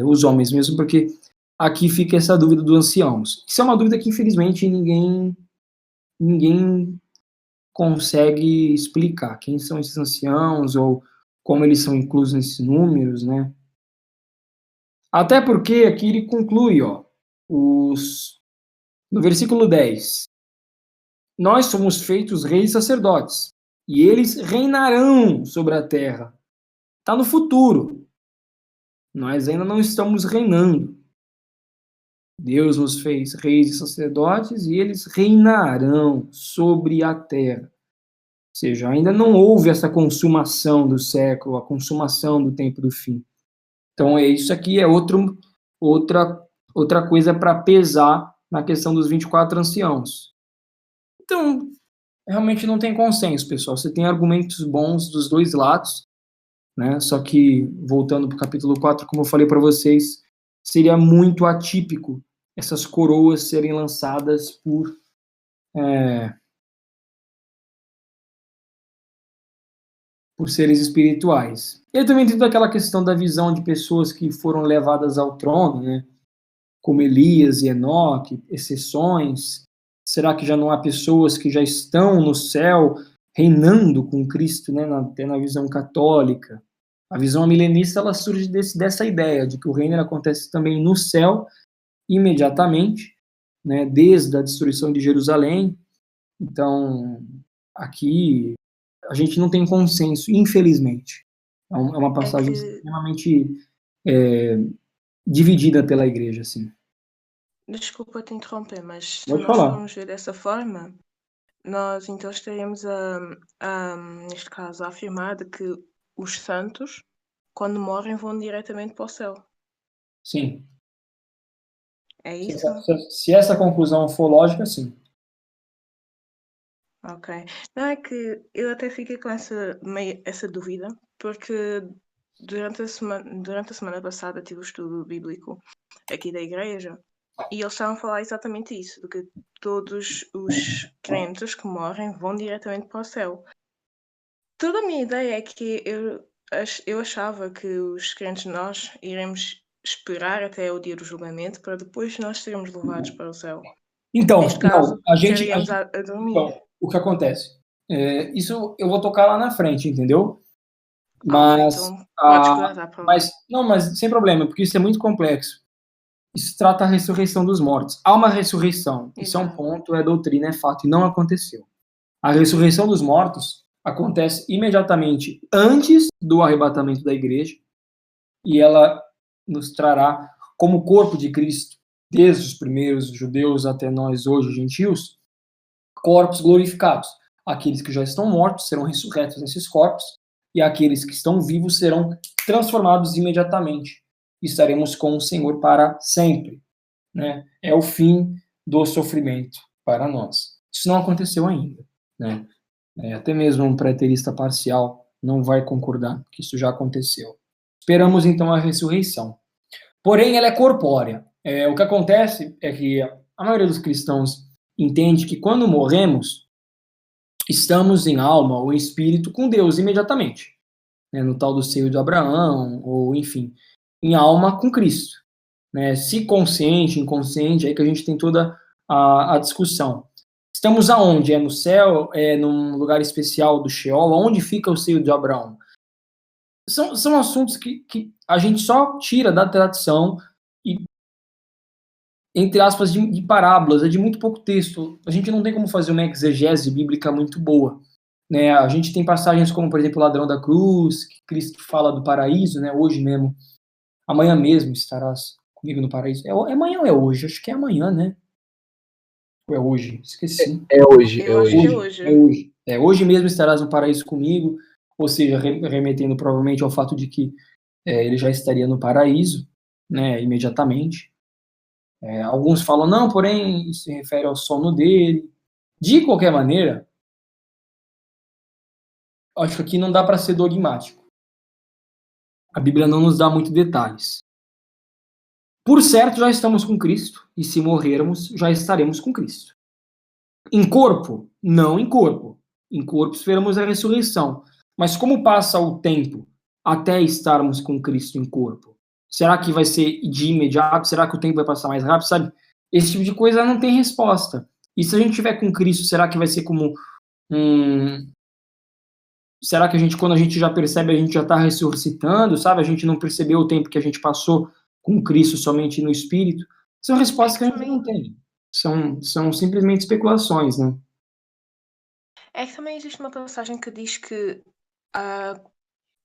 os homens mesmo, porque aqui fica essa dúvida dos anciãos. Isso é uma dúvida que, infelizmente, ninguém consegue explicar. Quem são esses anciãos, ou como eles são inclusos nesses números, né? Até porque aqui ele conclui, no versículo 10, nós somos feitos reis e sacerdotes, e eles reinarão sobre a terra. Está no futuro. Nós ainda não estamos reinando. Deus nos fez reis e sacerdotes, e eles reinarão sobre a terra. Ou seja, ainda não houve essa consumação do século, a consumação do tempo do fim. Então, isso aqui é outra coisa para pesar na questão dos 24 anciãos. Então, realmente não tem consenso, pessoal. Você tem argumentos bons dos dois lados, né? Só que, voltando para o capítulo 4, como eu falei para vocês, seria muito atípico essas coroas serem lançadas por seres espirituais. E também tem toda aquela questão da visão de pessoas que foram levadas ao trono, né? Como Elias e Enoque, exceções. Será que já não há pessoas que já estão no céu reinando com Cristo, né, até na visão católica. A visão milenista ela surge dessa ideia de que o reino acontece também no céu, imediatamente, né, desde a destruição de Jerusalém. Então, aqui a gente não tem consenso, infelizmente. É uma passagem extremamente dividida pela igreja, assim. Desculpa te interromper, mas se Pode nós falar. formos ver dessa forma, nós então estaríamos neste caso, a afirmar de que os santos, quando morrem, vão diretamente para o céu. Sim. É isso? Se essa conclusão for lógica, sim. Ok. Não, é que eu até fiquei com essa dúvida, porque durante a semana passada tive o estudo bíblico aqui da igreja e eles estavam a falar exatamente isso, de que todos os crentes que morrem vão diretamente para o céu. Toda a minha ideia é que eu achava que os crentes nós iremos esperar até o dia do julgamento para depois nós sermos levados para o céu. Então, Neste caso, não, a gente estaríamos a dormir. então, o que acontece? Isso eu vou tocar lá na frente, entendeu? Ok, Mas, então podes guardar para lá. mas sem problema, porque isso é muito complexo. Isso trata a ressurreição dos mortos. Há uma ressurreição, isso é um Exato. ponto, é doutrina, é fato, e não aconteceu. A ressurreição dos mortos acontece imediatamente antes do arrebatamento da igreja, e ela nos trará como corpo de Cristo, desde os primeiros judeus até nós hoje, gentios, corpos glorificados. Aqueles que já estão mortos serão ressurretos nesses corpos, e aqueles que estão vivos serão transformados imediatamente. E estaremos com o Senhor para sempre. Né? É o fim do sofrimento para nós. Isso não aconteceu ainda. Né? Até mesmo um preterista parcial não vai concordar que isso já aconteceu. Esperamos então a ressurreição. Porém, ela é corpórea. O que acontece é que a maioria dos cristãos entende que quando morremos, estamos em alma ou em espírito com Deus imediatamente. Né, no tal do seio de Abraão, ou enfim, em alma com Cristo. Né, se consciente, inconsciente, aí que a gente tem toda a discussão. Estamos aonde? É no céu? É num lugar especial do Sheol? Aonde fica o seio de Abraão? São assuntos que a gente só tira da tradição e, entre aspas, de parábolas, é de muito pouco texto. A gente não tem como fazer uma exegese bíblica muito boa. Né? A gente tem passagens como, por exemplo, o ladrão da cruz, que Cristo fala do paraíso, né? Hoje mesmo, amanhã mesmo estarás comigo no paraíso. É amanhã ou é hoje? Acho que é amanhã, né? Ou é hoje? Esqueci. É hoje, Eu acho que é hoje. É hoje. Hoje mesmo estarás no paraíso comigo, ou seja, remetendo provavelmente ao fato de que ele já estaria no paraíso, né, imediatamente. Alguns falam, não, porém, isso se refere ao sono dele. De qualquer maneira, acho que aqui não dá para ser dogmático. A Bíblia não nos dá muitos detalhes. Por certo, já estamos com Cristo, e se morrermos, já estaremos com Cristo. Em corpo? Não em corpo. Em corpo esperamos a ressurreição. Mas como passa o tempo até estarmos com Cristo em corpo? Será que vai ser de imediato? Será que o tempo vai passar mais rápido? Sabe? Esse tipo de coisa não tem resposta. E se a gente tiver com Cristo, será que vai ser como será que quando a gente já percebe, a gente já está ressuscitando, sabe? A gente não percebeu o tempo que a gente passou com Cristo somente no Espírito? São respostas que a gente não tem. São simplesmente especulações, né? É que também existe uma passagem que diz que,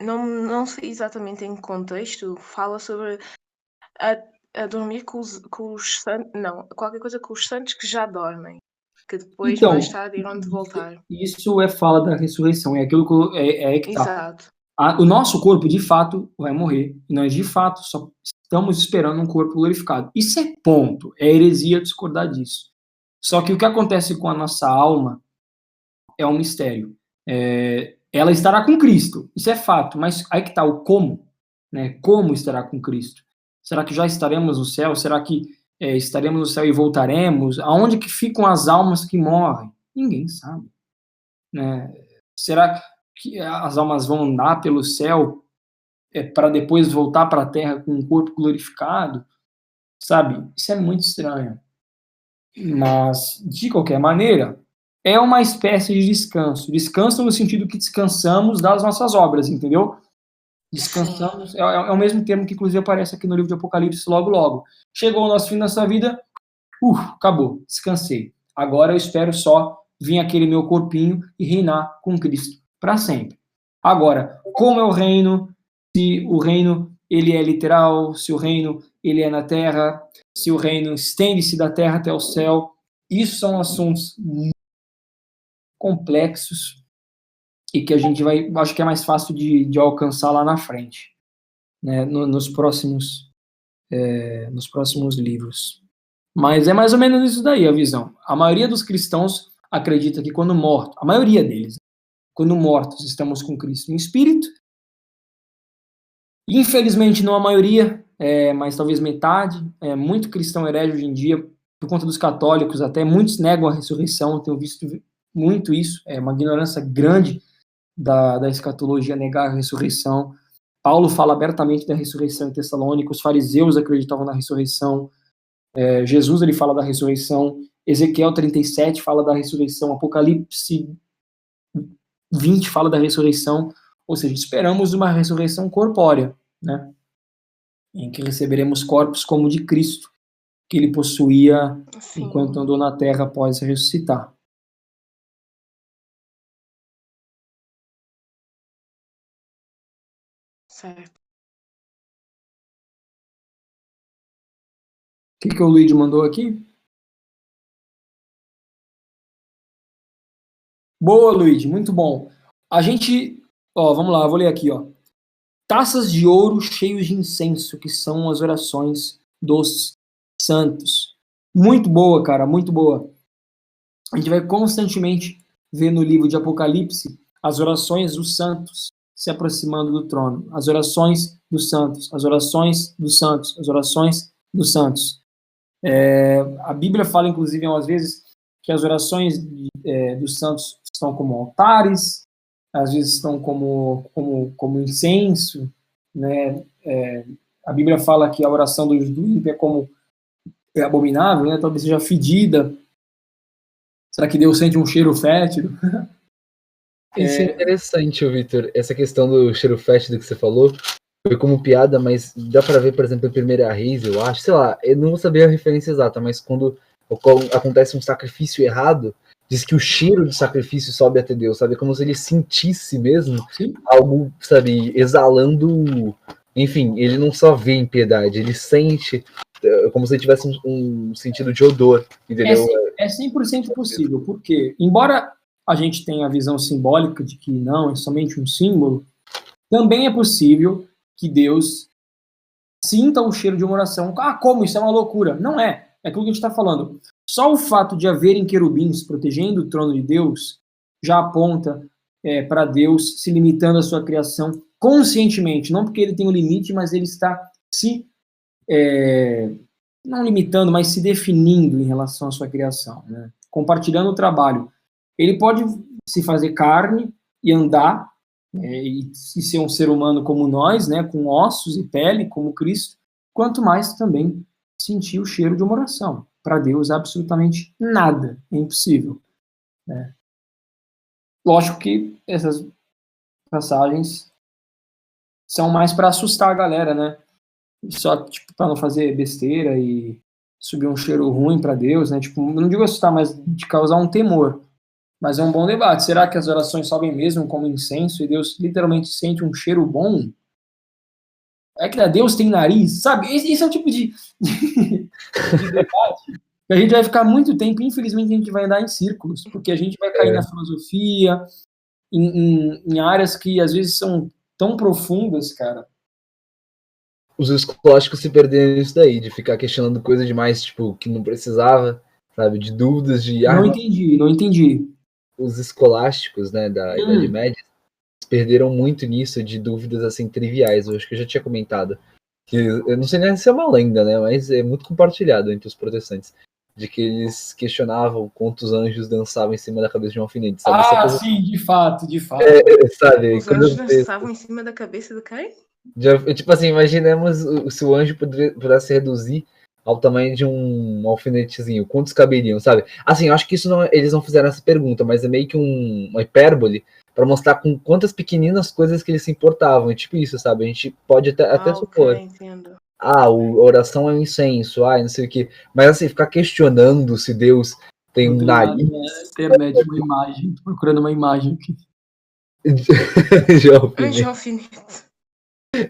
não sei exatamente em que contexto, fala sobre a dormir com os santos, não, qualquer coisa com os santos que já dormem, que depois Então, mais tarde irão de voltar. Isso fala da ressurreição, é aquilo que que tá. Exato. O nosso corpo, de fato, vai morrer. E nós, de fato, só estamos esperando um corpo glorificado. Isso é ponto. É heresia discordar disso. Só que o que acontece com a nossa alma é um mistério. Ela estará com Cristo. Isso é fato. Mas aí que está o como. Né? Como estará com Cristo? Será que já estaremos no céu? Será que estaremos no céu e voltaremos? Aonde que ficam as almas que morrem? Ninguém sabe. Né? Será que as almas vão andar pelo céu para depois voltar para a terra com um corpo glorificado? Sabe? Isso é muito estranho. Mas, de qualquer maneira, é uma espécie de descanso. Descanso no sentido que descansamos das nossas obras, entendeu? Descansamos, é o mesmo termo que inclusive aparece aqui no livro de Apocalipse logo, logo. Chegou o nosso fim dessa vida, acabou, descansei. Agora eu espero só vir aquele meu corpinho e reinar com Cristo para sempre. Agora, como é o reino? Se o reino ele é literal, se o reino ele é na terra, se o reino estende-se da terra até o céu, isso são assuntos complexos e que a gente vai, acho que é mais fácil de alcançar lá na frente, né, nos próximos livros. Mas é mais ou menos isso daí a visão. A maioria dos cristãos acredita que quando mortos, a maioria deles, quando mortos estamos com Cristo em espírito. Infelizmente não a maioria, mas talvez metade. Muito cristão herege hoje em dia, por conta dos católicos, até muitos negam a ressurreição. Tenho visto muito isso, uma ignorância grande da escatologia negar a ressurreição. Paulo fala abertamente da ressurreição em Tessalônica, os fariseus acreditavam na ressurreição, Jesus ele fala da ressurreição, Ezequiel 37 fala da ressurreição, Apocalipse 20 fala da ressurreição, ou seja, esperamos uma ressurreição corpórea, né, em que receberemos corpos como o de Cristo, que ele possuía enquanto andou na terra após ressuscitar. Certo. O que o Luigi mandou aqui? Boa, Luigi, muito bom. A gente, vamos lá, vou ler aqui, taças de ouro cheios de incenso, que são as orações dos santos. Muito boa, cara, muito boa. A gente vai constantemente ver no livro de Apocalipse as orações dos santos se aproximando do trono. As orações dos santos, as orações dos santos, as orações dos santos. A Bíblia fala, inclusive, às vezes, que as orações dos santos estão como altares, às vezes estão como incenso, né? A Bíblia fala que a oração do ímpio é abominável, né? Talvez seja fedida. Será que Deus sente um cheiro fétido? Isso é interessante, Vitor. Essa questão do cheiro fétido que você falou foi como piada, mas dá pra ver, por exemplo, em Primeira Reis, eu acho. Sei lá, eu não vou saber a referência exata, mas quando acontece um sacrifício errado, diz que o cheiro do sacrifício sobe até Deus, sabe? Como se ele sentisse mesmo algo, sabe, exalando. Enfim, ele não só vê impiedade, ele sente como se ele tivesse um sentido de odor, entendeu? É 100% possível, porque, embora a gente tenha a visão simbólica de que não, é somente um símbolo, também é possível que Deus sinta o cheiro de uma oração. Como? Isso é uma loucura. Não é. É aquilo que a gente está falando. Só o fato de haverem querubins protegendo o trono de Deus já aponta para Deus se limitando à sua criação conscientemente. Não porque ele tem um limite, mas ele está se não limitando, mas se definindo em relação à sua criação, né? Compartilhando o trabalho. Ele pode se fazer carne e andar, e ser um ser humano como nós, né, com ossos e pele, como Cristo, quanto mais também sentir o cheiro de uma oração. Para Deus, absolutamente nada é impossível, né? Lógico que essas passagens são mais para assustar a galera, né? Só para não fazer besteira e subir um cheiro ruim para Deus, né? Não digo assustar, mas de causar um temor. Mas é um bom debate. Será que as orações sobem mesmo como incenso e Deus literalmente sente um cheiro bom? É que Deus tem nariz, sabe? Esse é o tipo de debate que a gente vai ficar muito tempo, infelizmente a gente vai andar em círculos, porque a gente vai cair na filosofia, em áreas que às vezes são tão profundas, cara. Os escolásticos se perderam nisso daí, de ficar questionando coisa demais, tipo, que não precisava, sabe? De dúvidas de... Não entendi. Os escolásticos, né, da Idade Média, perderam muito nisso, de dúvidas, assim, triviais. Eu acho que eu já tinha comentado. Que eu não sei nem se é uma lenda, né, mas é muito compartilhado entre os protestantes. De que eles questionavam quantos anjos dançavam em cima da cabeça de um alfinete, sabe? Sim, de fato. Sabe? Os anjos dançavam em cima da cabeça do Caio? Tipo assim, imaginemos se o anjo pudesse reduzir ao tamanho de um alfinetezinho, quantos caberiam, sabe? Assim, eu acho que isso não, eles não fizeram essa pergunta, mas é meio que uma hipérbole para mostrar com quantas pequeninas coisas que eles se importavam. É tipo isso, sabe? A gente pode até supor. Entendo. A oração é um incenso, não sei o que. Mas assim, ficar questionando se Deus tem um nariz. Na internet uma imagem, tô procurando uma imagem aqui. Anjo alfinete.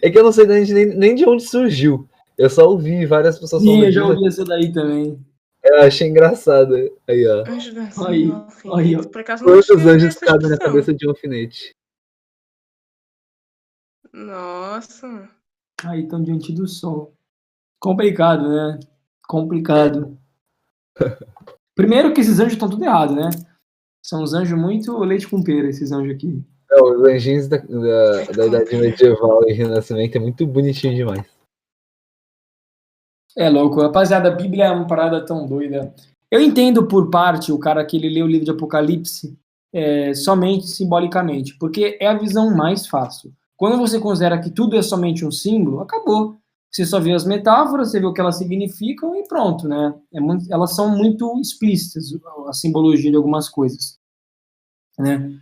É que eu não sei nem de onde surgiu. Eu só ouvi várias pessoas Sim, falando eu já disso. ouvi essa daí também. Eu achei engraçado. Aí, ó. Anjo Aí, dançando aí, alfinete. ó. Por acaso não Quantos cheguei a ver anjos essa cabem na expressão. cabeça de um alfinete? Nossa. Aí estão diante do sol. Complicado, né? Complicado. Primeiro que esses anjos estão tudo errado, né? São uns anjos muito leite com pera, esses anjos aqui. Não, os anjinhos da Idade Medieval e Renascimento é muito bonitinho demais. É louco, rapaziada, a Bíblia é uma parada tão doida. Eu entendo por parte o cara que ele lê o livro de Apocalipse somente simbolicamente, porque é a visão mais fácil. Quando você considera que tudo é somente um símbolo, acabou. Você só vê as metáforas, você vê o que elas significam e pronto, né? Elas são muito explícitas, a simbologia de algumas coisas, né?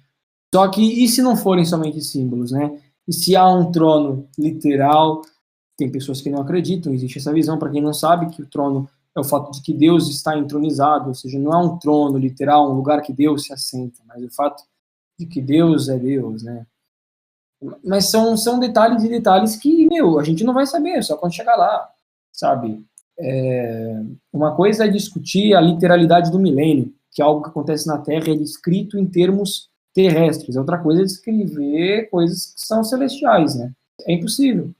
Só que, e se não forem somente símbolos, né? E se há um trono literal, tem pessoas que não acreditam, existe essa visão, para quem não sabe, que o trono é o fato de que Deus está entronizado, ou seja, não é um trono literal, um lugar que Deus se assenta, mas o fato de que Deus é Deus, né? Mas são detalhes e detalhes que, a gente não vai saber, só quando chegar lá, sabe? Uma coisa é discutir a literalidade do milênio, que é algo que acontece na Terra e é descrito em termos terrestres. Outra coisa é descrever coisas que são celestiais, né? É impossível.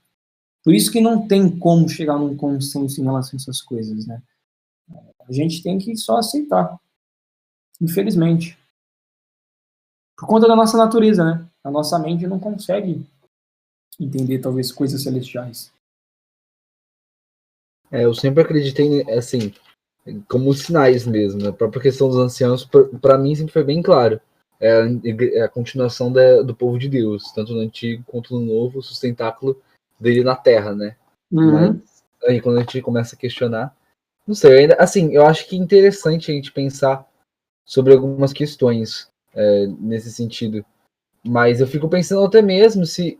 Por isso que não tem como chegar num consenso em relação a essas coisas, né? A gente tem que só aceitar, infelizmente. Por conta da nossa natureza, né? A nossa mente não consegue entender, talvez, coisas celestiais. Eu sempre acreditei, assim, como sinais mesmo, né? A própria questão dos anciãos, para mim, sempre foi bem claro. É a continuação do povo de Deus, tanto no Antigo quanto no Novo, o sustentáculo dele na Terra, né? Uhum. Mas aí quando a gente começa a questionar, não sei, ainda, assim, eu acho que é interessante a gente pensar sobre algumas questões nesse sentido. Mas eu fico pensando até mesmo se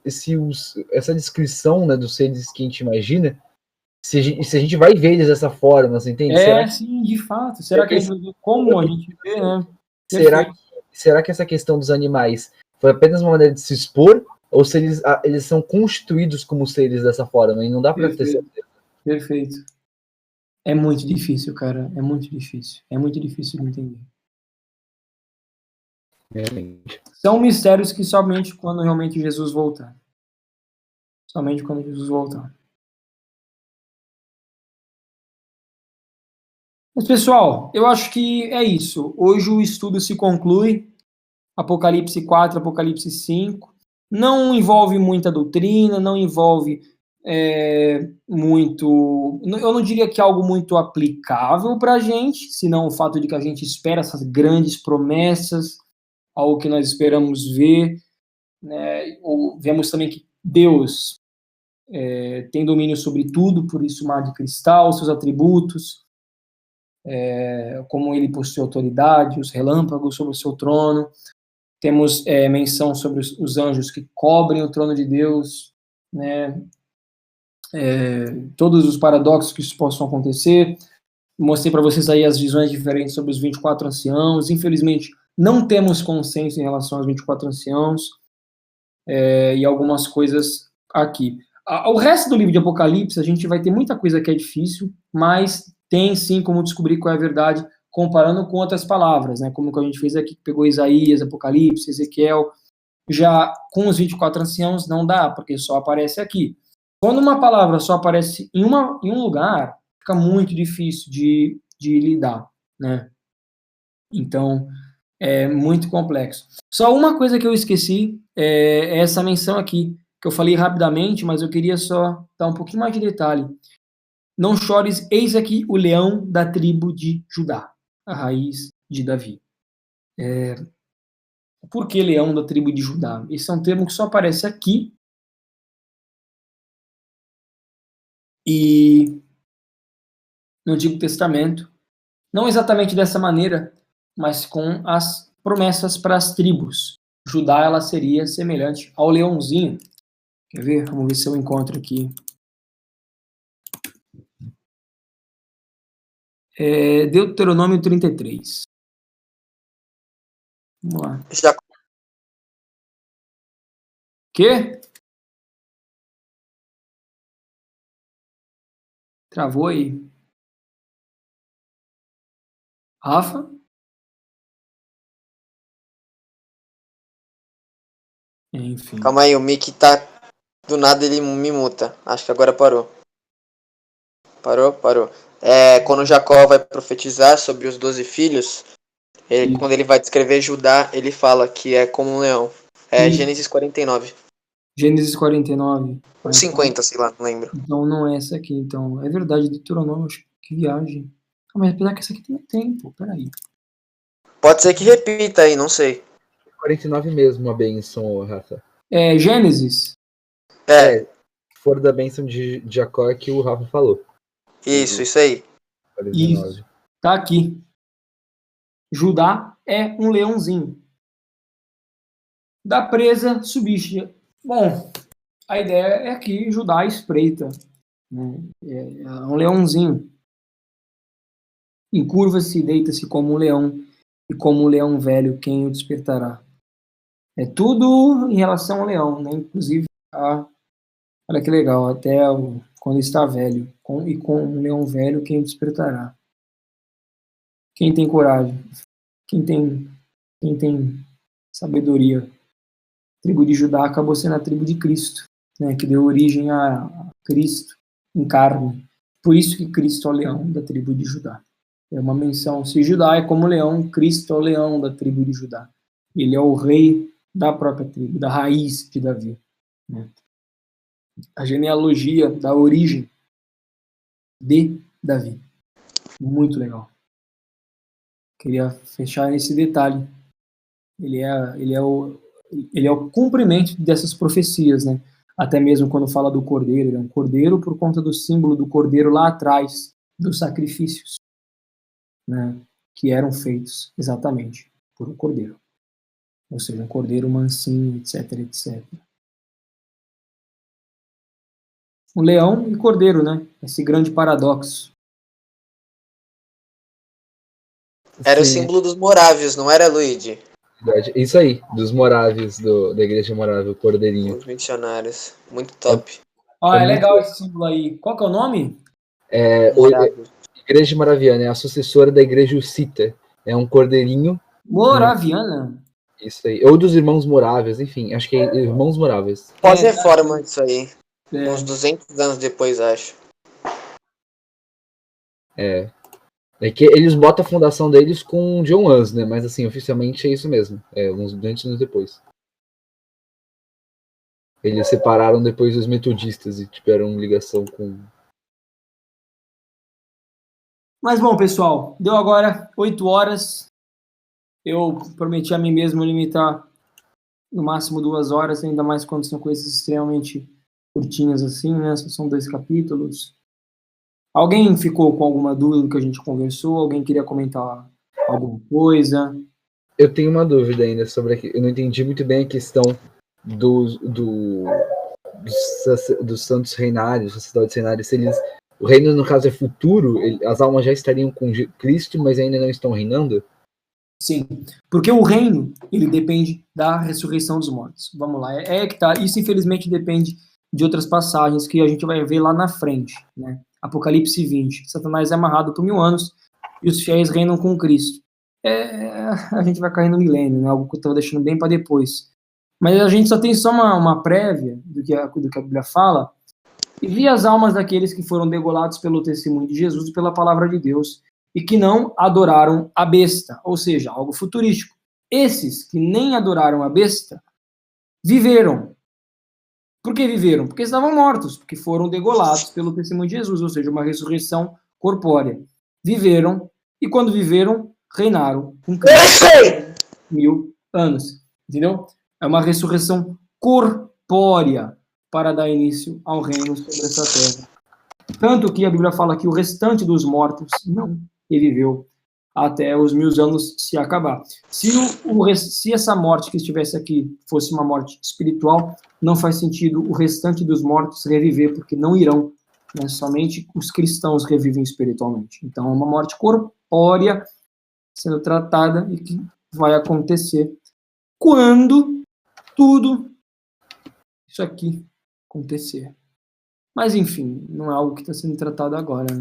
essa descrição, né, dos seres que a gente imagina, se a gente vai ver eles dessa forma, você entende? Sim, de fato. Será que a gente vai ver como a gente vê, né? Será que essa questão dos animais foi apenas uma maneira de se expor? Ou se eles são constituídos como seres dessa forma? E não dá para ter certeza. Perfeito. É muito difícil, cara. É muito difícil. É muito difícil de entender. Realmente. São mistérios que somente quando realmente Jesus voltar. Somente quando Jesus voltar. Mas, pessoal, eu acho que é isso. Hoje o estudo se conclui. Apocalipse 4, Apocalipse 5. Não envolve muita doutrina, não envolve muito... Eu não diria que é algo muito aplicável para a gente, senão o fato de que a gente espera essas grandes promessas, algo que nós esperamos ver, né? Ou vemos também que Deus tem domínio sobre tudo, por isso mar de cristal, seus atributos, como ele possui autoridade, os relâmpagos sobre o seu trono. Temos menção sobre os anjos que cobrem o trono de Deus, né? Todos os paradoxos que isso possam acontecer. Mostrei para vocês aí as visões diferentes sobre os 24 anciãos. Infelizmente, não temos consenso em relação aos 24 anciãos e algumas coisas aqui. O resto do livro de Apocalipse, a gente vai ter muita coisa que é difícil, mas tem sim como descobrir qual é a verdade comparando com outras palavras, né? Como que a gente fez aqui, que pegou Isaías, Apocalipse, Ezequiel. Já com os 24 anciãos não dá, porque só aparece aqui. Quando uma palavra só aparece em um lugar, fica muito difícil de lidar, né? Então, é muito complexo. Só uma coisa que eu esqueci é essa menção aqui, que eu falei rapidamente, mas eu queria só dar um pouquinho mais de detalhe. Não chores, eis aqui o leão da tribo de Judá, a raiz de Davi. Por que leão da tribo de Judá? Esse é um termo que só aparece aqui. E no Antigo Testamento, não exatamente dessa maneira, mas com as promessas para as tribos. Judá, ela seria semelhante ao leãozinho. Quer ver? Vamos ver se eu encontro aqui. Deuteronômio 33. Vamos lá. Já Quê? Travou aí. Rafa? Enfim. Calma aí, o Mickey tá. Do nada ele me muta. Acho que agora parou. Parou. Quando Jacó vai profetizar sobre os 12 filhos, quando ele vai descrever Judá, ele fala que é como um leão. Gênesis 49. Gênesis 49. 50, sei lá, não lembro. Então não é essa aqui, então. É verdade, Deuteronômio, acho que viagem. Mas apesar que essa aqui tem tempo, peraí. Pode ser que repita aí, não sei. 49 mesmo a bênção, Rafa. Gênesis. For da bênção de Jacó que o Rafa falou. Isso aí. 49. Isso. Tá aqui. Judá é um leãozinho. Da presa subiste. Bom, a ideia é que Judá espreita. Né? É um leãozinho. Encurva-se, deita-se como um leão, e como um leão velho, quem o despertará? É tudo em relação ao leão, né? Inclusive, olha que legal, até quando está velho, e com um leão velho, quem o despertará? Quem tem coragem? Quem tem sabedoria? A tribo de Judá acabou sendo a tribo de Cristo, né? Que deu origem a Cristo em carne. Por isso que Cristo é o leão da tribo de Judá. É uma menção. Se Judá é como leão, Cristo é o leão da tribo de Judá. Ele é o rei da própria tribo, da raiz de Davi. Né? A genealogia da origem de Davi. Muito legal. Queria fechar nesse detalhe. Ele é o cumprimento dessas profecias, né? Até mesmo quando fala do cordeiro, ele é um cordeiro por conta do símbolo do cordeiro lá atrás, dos sacrifícios, né? Que eram feitos exatamente por um cordeiro. Ou seja, um cordeiro mansinho, etc, etc. Um leão e cordeiro, né? Esse grande paradoxo. Era o símbolo dos morávios, não era, Luigi? Verdade. Isso aí, dos moráveis, da igreja morável, o cordeirinho. Os missionários. Muito top. É legal esse símbolo aí. Qual que é o nome? Igreja Moraviana, é a sucessora da igreja Hussita. É um cordeirinho. Moraviana? Isso aí. Ou dos irmãos moráveis, enfim, acho que é irmãos moráveis. Pós-reforma isso aí. Uns 200 anos depois, acho. É que eles botam a fundação deles com John Huss, né? Mas assim, oficialmente é isso mesmo. Uns 200 anos depois. Eles separaram depois os metodistas e tiveram ligação com... Mas bom, pessoal, deu agora 8 horas. Eu prometi a mim mesmo limitar no máximo 2 horas, ainda mais quando são coisas extremamente curtinhas assim, né? São 2 capítulos. Alguém ficou com alguma dúvida do que a gente conversou? Alguém queria comentar alguma coisa? Eu tenho uma dúvida ainda sobre aqui. Eu não entendi muito bem a questão dos santos reinários, sacerdotes reinários. Se eles, o reino, no caso, é futuro, as almas já estariam com Cristo, mas ainda não estão reinando? Sim, porque o reino, ele depende da ressurreição dos mortos. Vamos lá, que tá. Isso, infelizmente, depende de outras passagens que a gente vai ver lá na frente, né? Apocalipse 20. Satanás é amarrado por 1000 anos e os fiéis reinam com Cristo. A gente vai cair no milênio, né? Algo que eu estou deixando bem para depois. Mas a gente só tem uma prévia do que a Bíblia fala, e vi as almas daqueles que foram degolados pelo testemunho de Jesus e pela palavra de Deus, e que não adoraram a besta, ou seja, algo futurístico. Esses que nem adoraram a besta, viveram. Por que viveram? Porque estavam mortos, porque foram degolados pelo testemunho de Jesus, ou seja, uma ressurreição corpórea. Viveram, e quando viveram, reinaram com Cristo 1000 anos. Entendeu? É uma ressurreição corpórea para dar início ao reino sobre essa terra. Tanto que a Bíblia fala que o restante dos mortos não reviveu até os 1000 anos se acabar. Se essa morte que estivesse aqui fosse uma morte espiritual, não faz sentido o restante dos mortos reviver, porque não irão, né? Somente os cristãos revivem espiritualmente. Então, é uma morte corpórea sendo tratada e que vai acontecer quando tudo isso aqui acontecer. Mas, enfim, não é algo que está sendo tratado agora, né?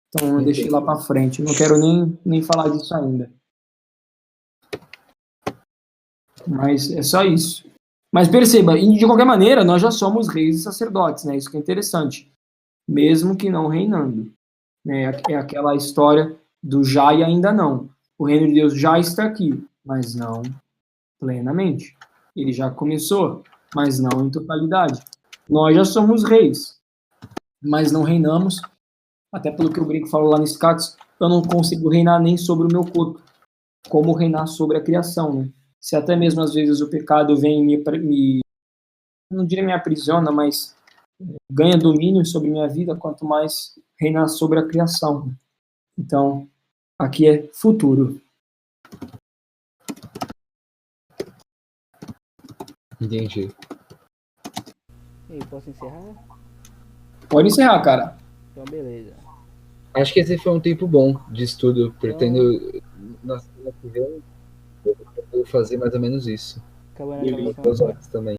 Então, eu deixei lá para frente. Não quero nem falar disso ainda. Mas é só isso. Mas perceba, de qualquer maneira, nós já somos reis e sacerdotes, né? Isso que é interessante. Mesmo que não reinando. Né? É aquela história do já e ainda não. O reino de Deus já está aqui, mas não plenamente. Ele já começou, mas não em totalidade. Nós já somos reis, mas não reinamos. Até pelo que o Brinco falou lá no Scatos, eu não consigo reinar nem sobre o meu corpo. Como reinar sobre a criação, né? Se até mesmo às vezes o pecado vem e me não diria me aprisiona, mas ganha domínio sobre minha vida, quanto mais reinar sobre a criação. Então, aqui é futuro. Entendi. E aí, posso encerrar? Pode encerrar, cara. Então, beleza. Acho que esse foi um tempo bom de estudo. Pretendo, na semana que vem, eu vou fazer mais ou menos isso. Acabando a Beleza. gravação agora. Também.